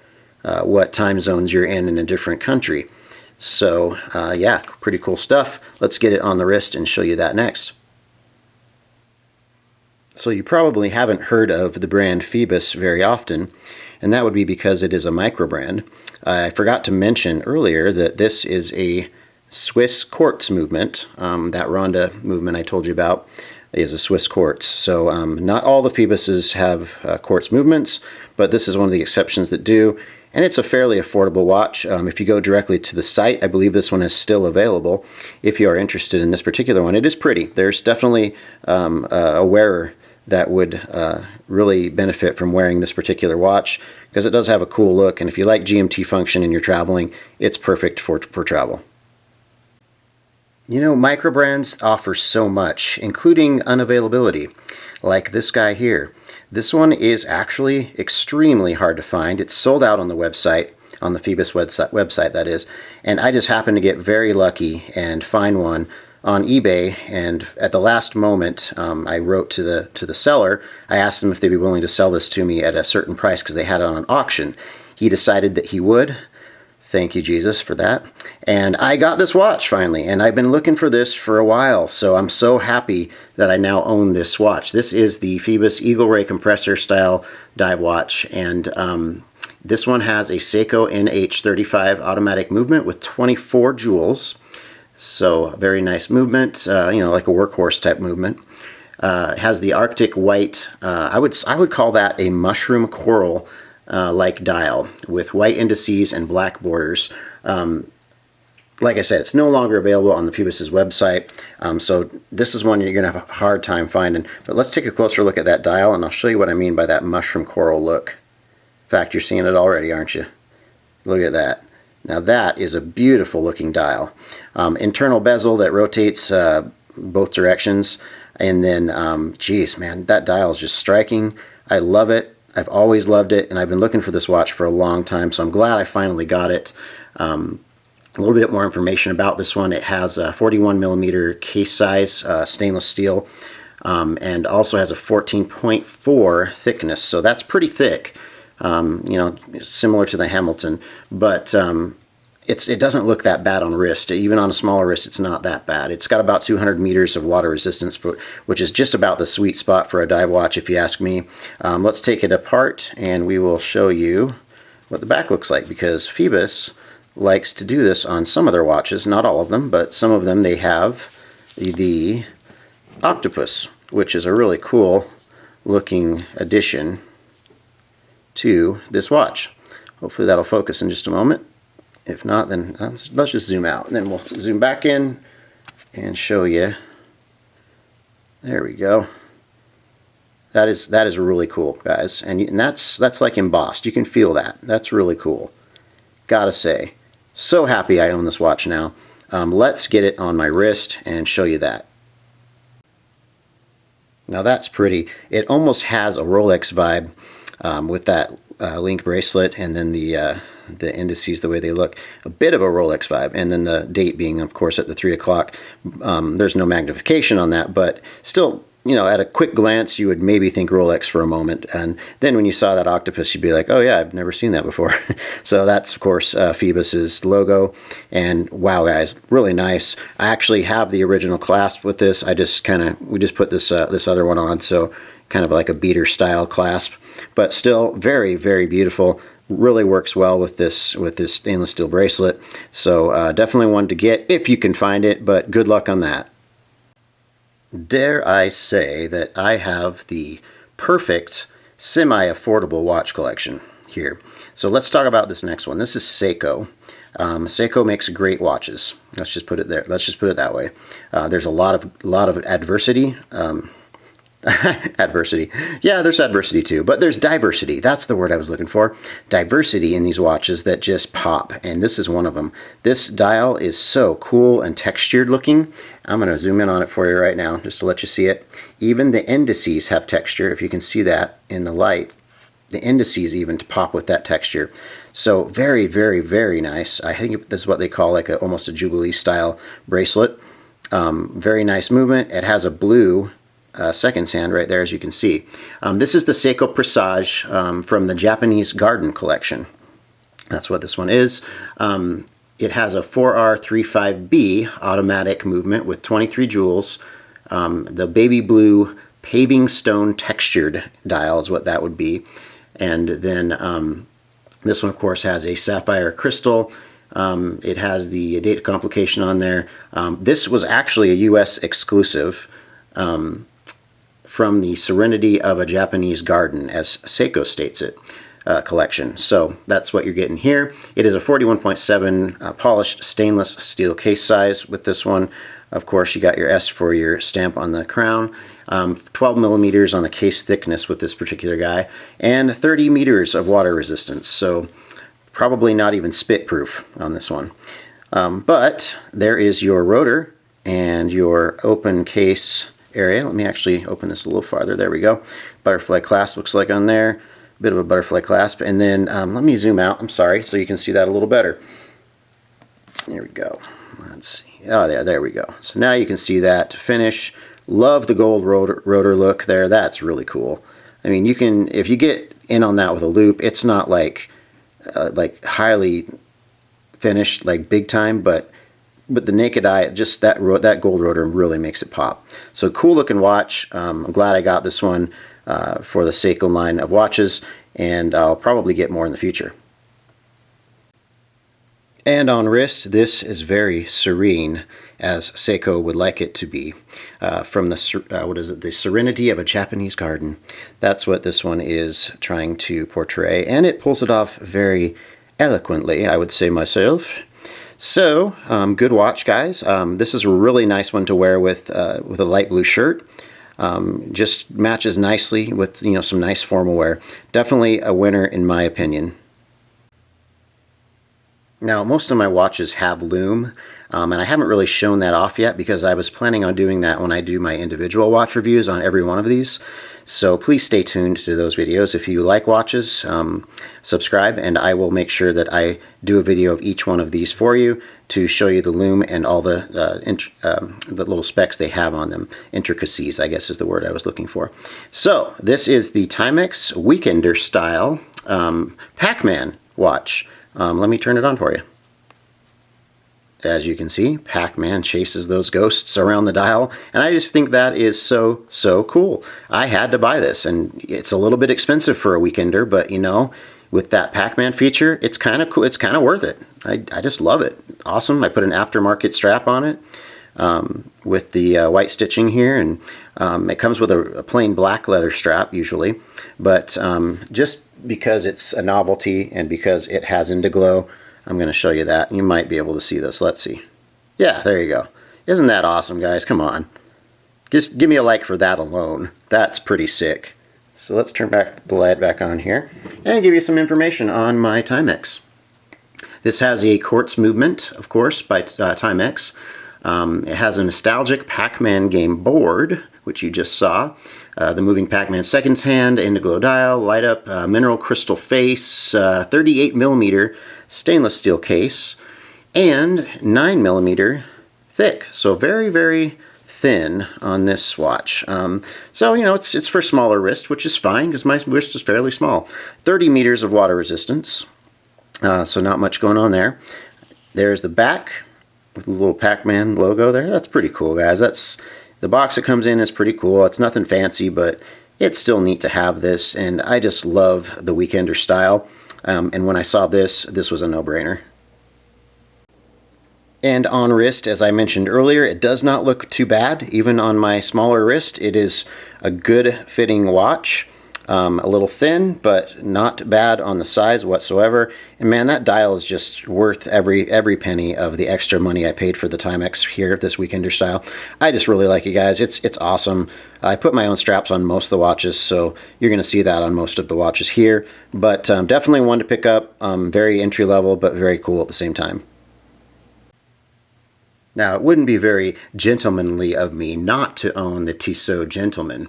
what time zones you're in a different country. So yeah, pretty cool stuff. Let's get it on the wrist and show you that next. So you probably haven't heard of the brand Phoebus very often, and that would be because it is a micro brand. I forgot to mention earlier that this is a Swiss quartz movement. That Ronda movement I told you about is a Swiss quartz. So not all the Phoebuses have quartz movements, but this is one of the exceptions that do. And it's a fairly affordable watch. If you go directly to the site, I believe this one is still available if you are interested in this particular one. It is pretty. There's definitely a wearer that would really benefit from wearing this particular watch because it does have a cool look. And if you like GMT function and you're traveling, it's perfect for travel. You know, micro brands offer so much, including unavailability, like this guy here. This one is actually extremely hard to find. It's sold out on the website, on the Phoebus website that is, and I just happened to get very lucky and find one on eBay, and at the last moment I wrote to the seller. I asked them if they'd be willing to sell this to me at a certain price because they had it on an auction. He decided that he would. Thank you, Jesus, for that. And I got this watch finally, and I've been looking for this for a while, so I'm so happy that I now own this watch. This is the Phoebus Eagle Ray compressor style dive watch, and this one has a Seiko NH35 automatic movement with 24 jewels. So very nice movement, you know, like a workhorse type movement. It has the Arctic white, I would call that a mushroom coral like dial with white indices and black borders. Like I said, it's no longer available on the Phoebus's website, so this is one you're going to have a hard time finding. But let's take a closer look at that dial, and I'll show you what I mean by that mushroom coral look. In fact, you're seeing it already, aren't you? Look at that. Now that is a beautiful looking dial. Internal bezel that rotates both directions, and then, geez, man, that dial is just striking. I love it. I've always loved it, and I've been looking for this watch for a long time, so I'm glad I finally got it. A little bit more information about this one. It has a 41 millimeter case size, stainless steel, and also has a 14.4 thickness, so that's pretty thick. You know, similar to the Hamilton, but it doesn't look that bad on wrist. Even on a smaller wrist, it's not that bad. It's got about 200 meters of water resistance, which is just about the sweet spot for a dive watch, if you ask me. Let's take it apart, and we will show you what the back looks like, because Phoebus likes to do this on some of their watches, not all of them, but some of them they have the octopus, which is a really cool looking addition to this watch. Hopefully that'll focus in just a moment. If not, then let's just zoom out, and then we'll zoom back in and show you. There we go. That is really cool, guys, and that's like embossed. You can feel that. That's really cool. Gotta say, so happy I own this watch now. Let's get it on my wrist and show you that. Now that's pretty. It almost has a Rolex vibe with that link bracelet, and then the indices, the way they look, a bit of a Rolex vibe, and then the date being, of course, at the 3 o'clock. There's no magnification on that, but still, you know, at a quick glance, you would maybe think Rolex for a moment, and then when you saw that octopus, you'd be like, oh yeah, I've never seen that before. So that's, of course, Phoebus's logo, and wow, guys, really nice. I actually have the original clasp with this. We just put this this other one on, so kind of like a beater style clasp, but still very, very beautiful. Really works well with this stainless steel bracelet. So definitely one to get if you can find it, but good luck on that. Dare I say that I have the perfect semi-affordable watch collection here. So let's talk about this next one. This is Seiko. Seiko makes great watches. Let's just put it there. Let's just put it that way. There's a lot of adversity. Adversity. Yeah, there's adversity too, but there's diversity. That's the word I was looking for. Diversity in these watches that just pop, and this is one of them. This dial is so cool and textured looking. I'm going to zoom in on it for you right now just to let you see it. Even the indices have texture, if you can see that in the light. The indices even to pop with that texture. So very, very, very nice. I think this is what they call like almost a Jubilee style bracelet. Very nice movement. It has a blue seconds hand right there, as you can see. This is the Seiko Presage from the Japanese Garden collection. That's what this one is. It has a 4R35B automatic movement with 23 jewels. The baby blue paving stone textured dial is what that would be. And then this one, of course, has a sapphire crystal. It has the date complication on there. This was actually a US exclusive. From the Serenity of a Japanese Garden, as Seiko states it, collection. So that's what you're getting here. It is a 41.7 polished stainless steel case size with this one. Of course, you got your S for your stamp on the crown, 12 millimeters on the case thickness with this particular guy, and 30 meters of water resistance. So probably not even spit proof on this one. But there is your rotor and your open case area. Let me actually open this a little farther. There we go. Butterfly clasp looks like on there. Bit of a butterfly clasp. And then let me zoom out. I'm sorry, so you can see that a little better. There we go. Let's see. Oh, there we go. So now you can see that finish. Love the gold rotor look there. That's really cool. I mean, you can, if you get in on that with a loop, it's not like highly finished, like big time, but the naked eye, just that gold rotor really makes it pop. So cool looking watch. I'm glad I got this one for the Seiko line of watches, and I'll probably get more in the future. And on wrist, this is very serene, as Seiko would like it to be. From the, what is it, the Serenity of a Japanese Garden. That's what this one is trying to portray, and it pulls it off very eloquently, I would say myself. So, good watch, guys. This is a really nice one to wear with a light blue shirt. Just matches nicely with, you know, some nice formal wear. Definitely a winner in my opinion. Now, most of my watches have lume, and I haven't really shown that off yet because I was planning on doing that when I do my individual watch reviews on every one of these. So please stay tuned to those videos. If you like watches, subscribe, and I will make sure that I do a video of each one of these for you to show you the lume and all the little specs they have on them. Intricacies, I guess, is the word I was looking for. So this is the Timex Weekender style Pac-Man watch. Let me turn it on for you. As you can see, Pac-Man chases those ghosts around the dial, and I just think that is so, so cool. I had to buy this, and it's a little bit expensive for a Weekender, but you know, with that Pac-Man feature, it's kind of cool. It's kind of worth it. I just love it. Awesome. I put an aftermarket strap on it with the white stitching here, and it comes with a plain black leather strap usually, but just because it's a novelty and because it has Indiglo, I'm going to show you that. You might be able to see this. Let's see. Yeah, there you go. Isn't that awesome, guys? Come on. Just give me a like for that alone. That's pretty sick. So let's turn back the light back on here and give you some information on my Timex. This has a quartz movement, of course, by Timex. It has a nostalgic Pac-Man game board, which you just saw. The moving Pac-Man seconds hand, Indiglo dial, light up mineral crystal face, 38mm stainless steel case, and 9mm thick. So very, very thin on this watch. So, you know, it's for smaller wrist, which is fine because my wrist is fairly small. 30 meters of water resistance. So not much going on there. There's the back with the little Pac-Man logo there. That's pretty cool, guys. That's the box it comes in is pretty cool. It's nothing fancy, but it's still neat to have this, and I just love the Weekender style. And when I saw this was a no-brainer. And on wrist, as I mentioned earlier, it does not look too bad. Even on my smaller wrist, it is a good fitting watch. A little thin, but not bad on the size whatsoever. And man, that dial is just worth every penny of the extra money I paid for the Timex here, this Weekender style. I just really like it, guys. It's awesome. I put my own straps on most of the watches, so you're going to see that on most of the watches here. But definitely one to pick up. Very entry level, but very cool at the same time. Now, it wouldn't be very gentlemanly of me not to own the Tissot Gentleman.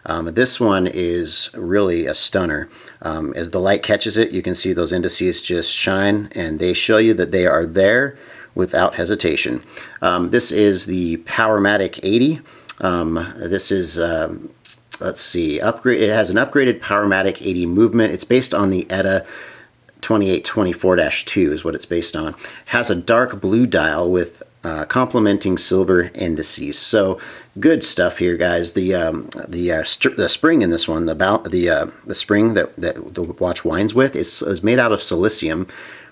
This one is really a stunner. As the light catches it, you can see those indices just shine, and they show you that they are there without hesitation. This is the Powermatic 80. This is, let's see, it has an upgraded Powermatic 80 movement. It's based on the ETA 2824-2 is what it's based on. Has a dark blue dial with complementing silver indices. So good stuff here, guys. The spring in this one, the spring that the watch winds with is made out of silicium,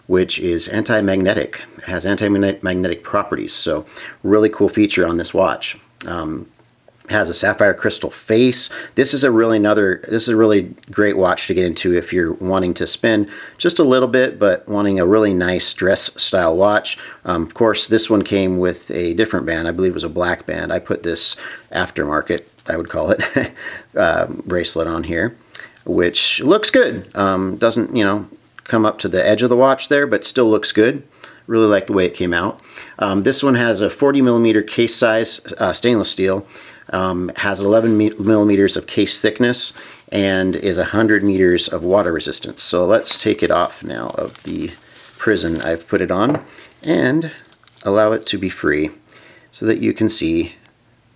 which is anti-magnetic. It has anti-magnetic properties. So really cool feature on this watch. Has a sapphire crystal face. This is a really great watch to get into if you're wanting to spend just a little bit, but wanting a really nice dress style watch. Of course, this one came with a different band. I believe it was a black band. I put this aftermarket, I would call it, bracelet on here, which looks good. Doesn't, you know, come up to the edge of the watch there, but still looks good. Really like the way it came out. This one has a 40mm case size stainless steel. Has 11 millimeters of case thickness and is 100 meters of water resistance. So let's take it off now of the prison I've put it on and allow it to be free so that you can see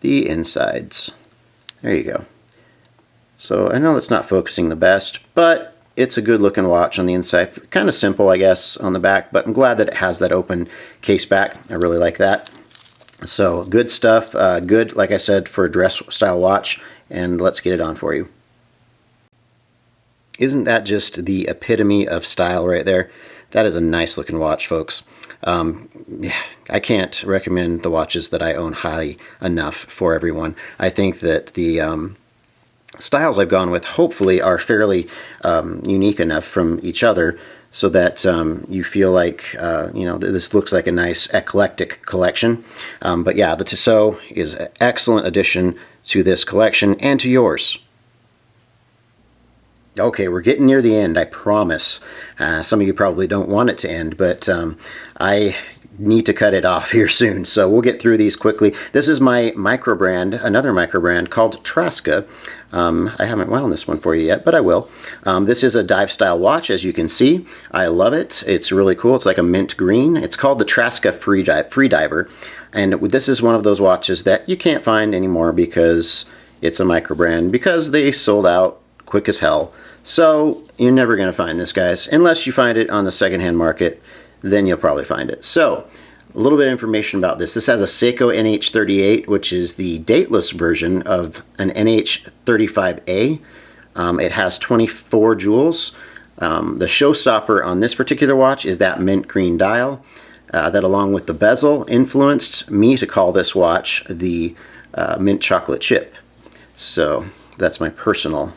the insides. There you go. So I know it's not focusing the best, but it's a good looking watch on the inside. Kind of simple, I guess, on the back, but I'm glad that it has that open case back. I really like that. So good stuff, good, like I said, for a dress style watch, and let's get it on for you. Isn't that just the epitome of style right there? That is a nice looking watch, folks. Yeah, I can't recommend the watches that I own highly enough for everyone. I think that the styles I've gone with hopefully are fairly unique enough from each other so that you feel like, you know, this looks like a nice eclectic collection. But yeah, the Tissot is an excellent addition to this collection and to yours. Okay, we're getting near the end, I promise. Some of you probably don't want it to end, but I need to cut it off here soon, so we'll get through these quickly. This is my micro brand, another micro brand called Traska. I haven't wound this one for you yet, but I will. This is a dive style watch, as you can see. I love it. It's really cool. It's like a mint green. It's called the Traska Free Diver, and this is one of those watches that you can't find anymore because it's a micro brand, because they sold out quick as hell. So you're never going to find this, guys, unless you find it on the secondhand market. Then you'll probably find it. So a little bit of information about this. This has a Seiko NH38, which is the dateless version of an NH35A. It has 24 jewels. The showstopper on this particular watch is that mint green dial that, along with the bezel, influenced me to call this watch the mint chocolate chip. So that's my personal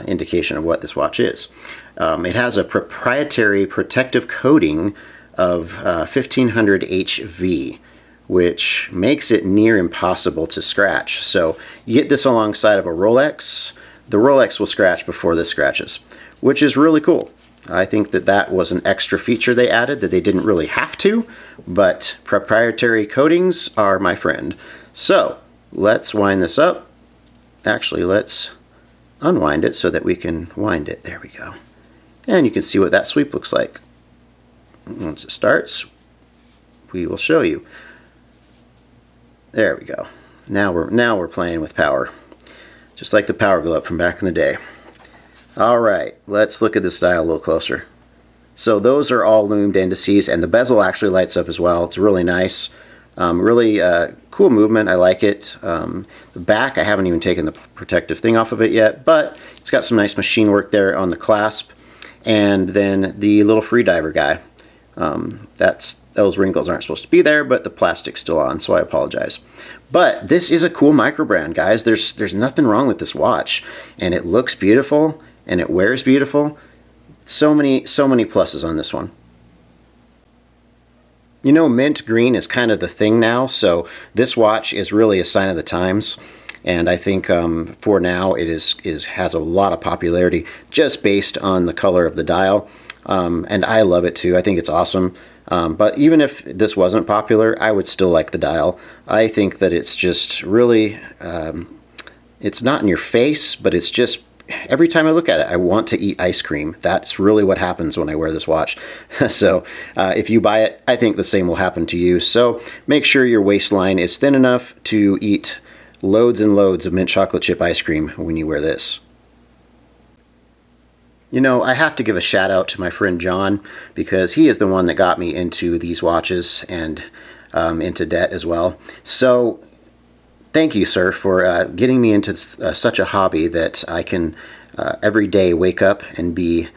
indication of what this watch is. It has a proprietary protective coating of 1500 HV, which makes it near impossible to scratch. So you get this alongside of a Rolex. The Rolex will scratch before this scratches, which is really cool. I think that that was an extra feature they added that they didn't really have to, but proprietary coatings are my friend. So let's wind this up. Actually, let's unwind it so that we can wind it. There we go. And you can see what that sweep looks like. Once it starts, we will show you. There we go. Now we're playing with power, just like the Power Glove from back in the day. All right, let's look at this dial a little closer. So those are all loomed indices, and the bezel actually lights up as well. It's really nice. Really cool movement. I like it. The back, I haven't even taken the protective thing off of it yet, but it's got some nice machine work there on the clasp. And then the little freediver guy. Those wrinkles aren't supposed to be there, but the plastic's still on, so I apologize. But this is a cool micro brand, guys. There's nothing wrong with this watch, and it looks beautiful, and it wears beautiful. So many pluses on this one. You know, mint green is kind of the thing now, so this watch is really a sign of the times. And I think for now it has a lot of popularity just based on the color of the dial. And I love it too. I think it's awesome. But even if this wasn't popular, I would still like the dial. I think that it's just really, it's not in your face, but it's just, every time I look at it, I want to eat ice cream. That's really what happens when I wear this watch. So if you buy it, I think the same will happen to you. So make sure your waistline is thin enough to eat loads and loads of mint chocolate chip ice cream when you wear this. You know, I have to give a shout out to my friend John, because he is the one that got me into these watches and into debt as well. So thank you, sir, for getting me into such a hobby that I can every day wake up and be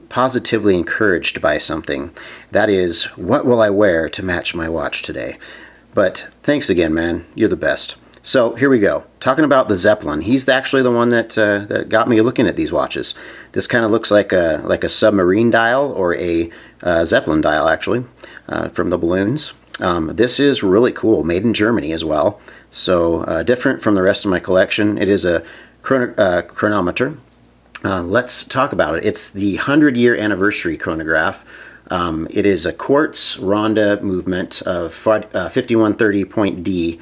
positively encouraged by something. That is, what will I wear to match my watch today? But thanks again, man. You're the best. So here we go. Talking about the Zeppelin. He's actually the one that got me looking at these watches. This kind of looks like a submarine dial, or a Zeppelin dial, actually, from the balloons. This is really cool. Made in Germany as well. So different from the rest of my collection. It is a chronometer. Let's talk about it. It's the 100-year anniversary chronograph. It is a quartz ronda movement of 5130 point D.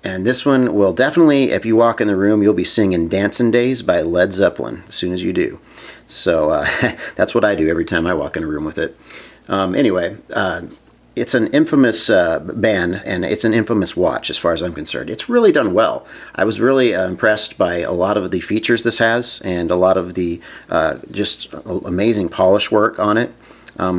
And this one will definitely, if you walk in the room, you'll be singing Dancin' Days by Led Zeppelin as soon as you do. So that's what I do every time I walk in a room with it. Anyway, it's an infamous band, and it's an infamous watch as far as I'm concerned. It's really done well. I was really impressed by a lot of the features this has, and a lot of the just amazing polish work on it.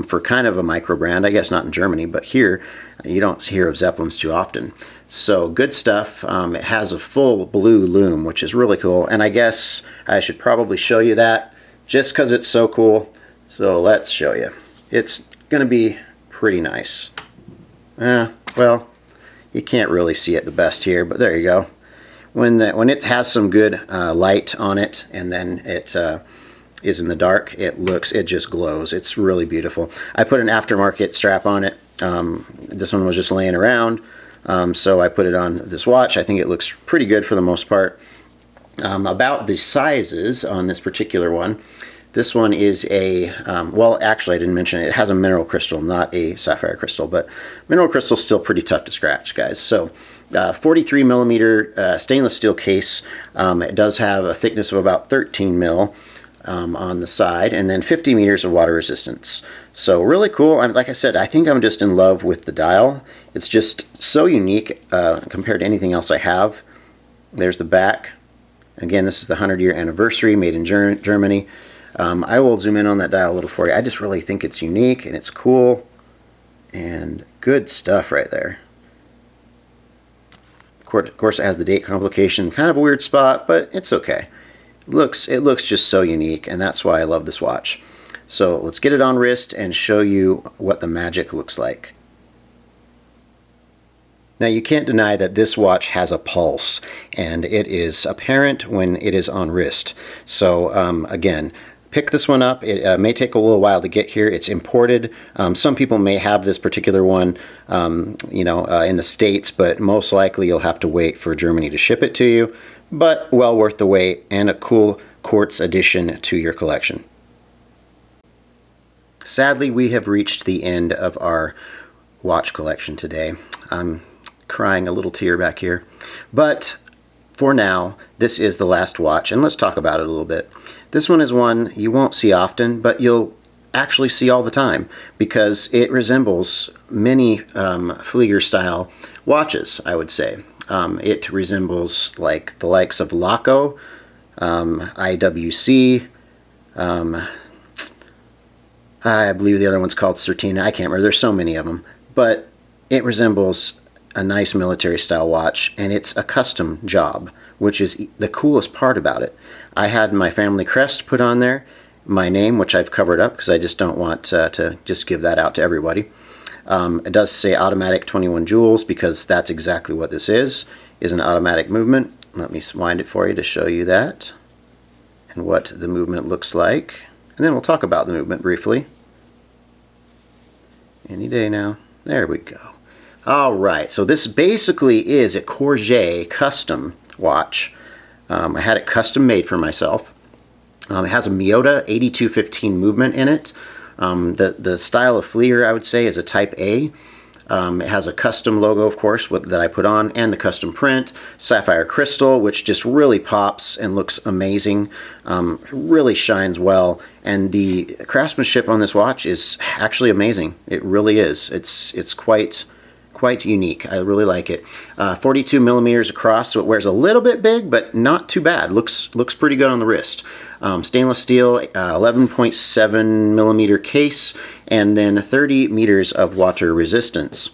For kind of a micro brand, I guess not in Germany, but here you don't hear of Zeppelins too often. So good stuff. It has a full blue loom, which is really cool, and I guess I should probably show you that just because it's so cool. So let's show you. It's gonna be pretty nice. Well, you can't really see it the best here, but there you go. When it has some good light on it, and then it is in the dark, it just glows. It's really beautiful. I put an aftermarket strap on it. This one was just laying around, so I put it on this watch. I think it looks pretty good for the most part. About the sizes on this particular one, this one is a, well, actually I didn't mention it. It has a mineral crystal, not a sapphire crystal, but mineral crystal is still pretty tough to scratch, guys. So 43 millimeter stainless steel case. It does have a thickness of about 13 mil. On the side, and then 50 meters of water resistance. So really cool. Like I said, I think I'm just in love with the dial. It's just so unique compared to anything else I have. There's the back. Again, this is the 100-year anniversary, made in Germany. I will zoom in on that dial a little for you. I just really think it's unique, and it's cool, and good stuff right there. Of course, it has the date complication, kind of a weird spot, but it's okay. it looks just so unique, and that's why I love this watch. So let's get it on wrist and show you what the magic looks like. Now you can't deny that this watch has a pulse, and it is apparent when it is on wrist. So again, pick this one up. It may take a little while to get here. It's imported. Some people may have this particular one in the States, but most likely you'll have to wait for Germany to ship it to you. But well worth the wait, and a cool quartz addition to your collection. Sadly, we have reached the end of our watch collection today. I'm crying a little tear back here. But for now, this is the last watch, and let's talk about it a little bit. This one is one you won't see often, but you'll actually see all the time because it resembles many Flieger style watches, I would say. It resembles like the likes of Laco, IWC, I believe the other one's called Certina. I can't remember. There's so many of them. But it resembles a nice military style watch, and it's a custom job, which is the coolest part about it. I had my family crest put on there, my name, which I've covered up because I just don't want to just give that out to everybody. It does say automatic 21 joules because that's exactly what this is an automatic movement. Let me wind it for you to show you that and what the movement looks like. And then we'll talk about the movement briefly. Any day now. There we go. Alright, so this basically is a Courget custom watch. I had it custom made for myself. It has a Miyota 8215 movement in it. The style of Flieger, I would say, is a Type A. It has a custom logo, of course, that I put on, and the custom print, sapphire crystal, which just really pops and looks amazing, really shines well, and the craftsmanship on this watch is actually amazing. It really is. It's quite unique. I really like it. 42 millimeters across, so it wears a little bit big, but not too bad. Looks pretty good on the wrist. Stainless steel, 11.7 millimeter case, and then 30 meters of water resistance.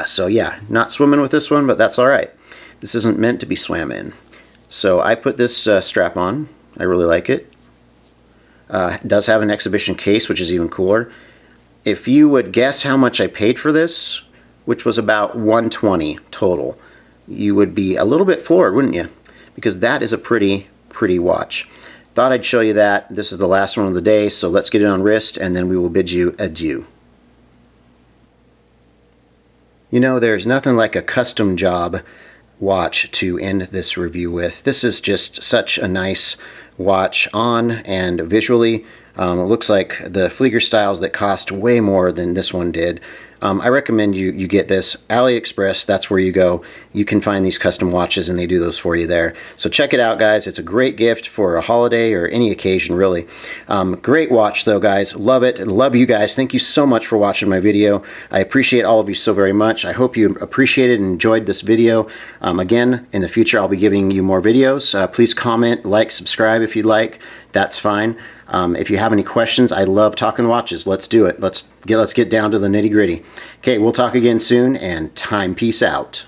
So yeah, not swimming with this one, but that's all right. This isn't meant to be swam in. So I put this strap on. I really like it. It does have an exhibition case, which is even cooler. If you would guess how much I paid for this, which was about $120 total, you would be a little bit floored, wouldn't you? Because that is a pretty watch. Thought I'd show you that. This is the last one of the day, so let's get it on wrist, and then we will bid you adieu. You know, there's nothing like a custom job watch to end this review with. This is just such a nice watch on and visually. It looks like the Flieger styles that cost way more than this one did. I recommend you get this. AliExpress, that's where you go. You can find these custom watches, and they do those for you there. So check it out, guys. It's a great gift for a holiday or any occasion, really. Great watch, though, guys. Love it. And love you guys. Thank you so much for watching my video. I appreciate all of you so very much. I hope you appreciated and enjoyed this video. Again, in the future, I'll be giving you more videos. Please comment, like, subscribe if you'd like. That's fine. If you have any questions, I love talking watches. Let's do it. Let's get down to the nitty-gritty. Okay, we'll talk again soon, and peace out.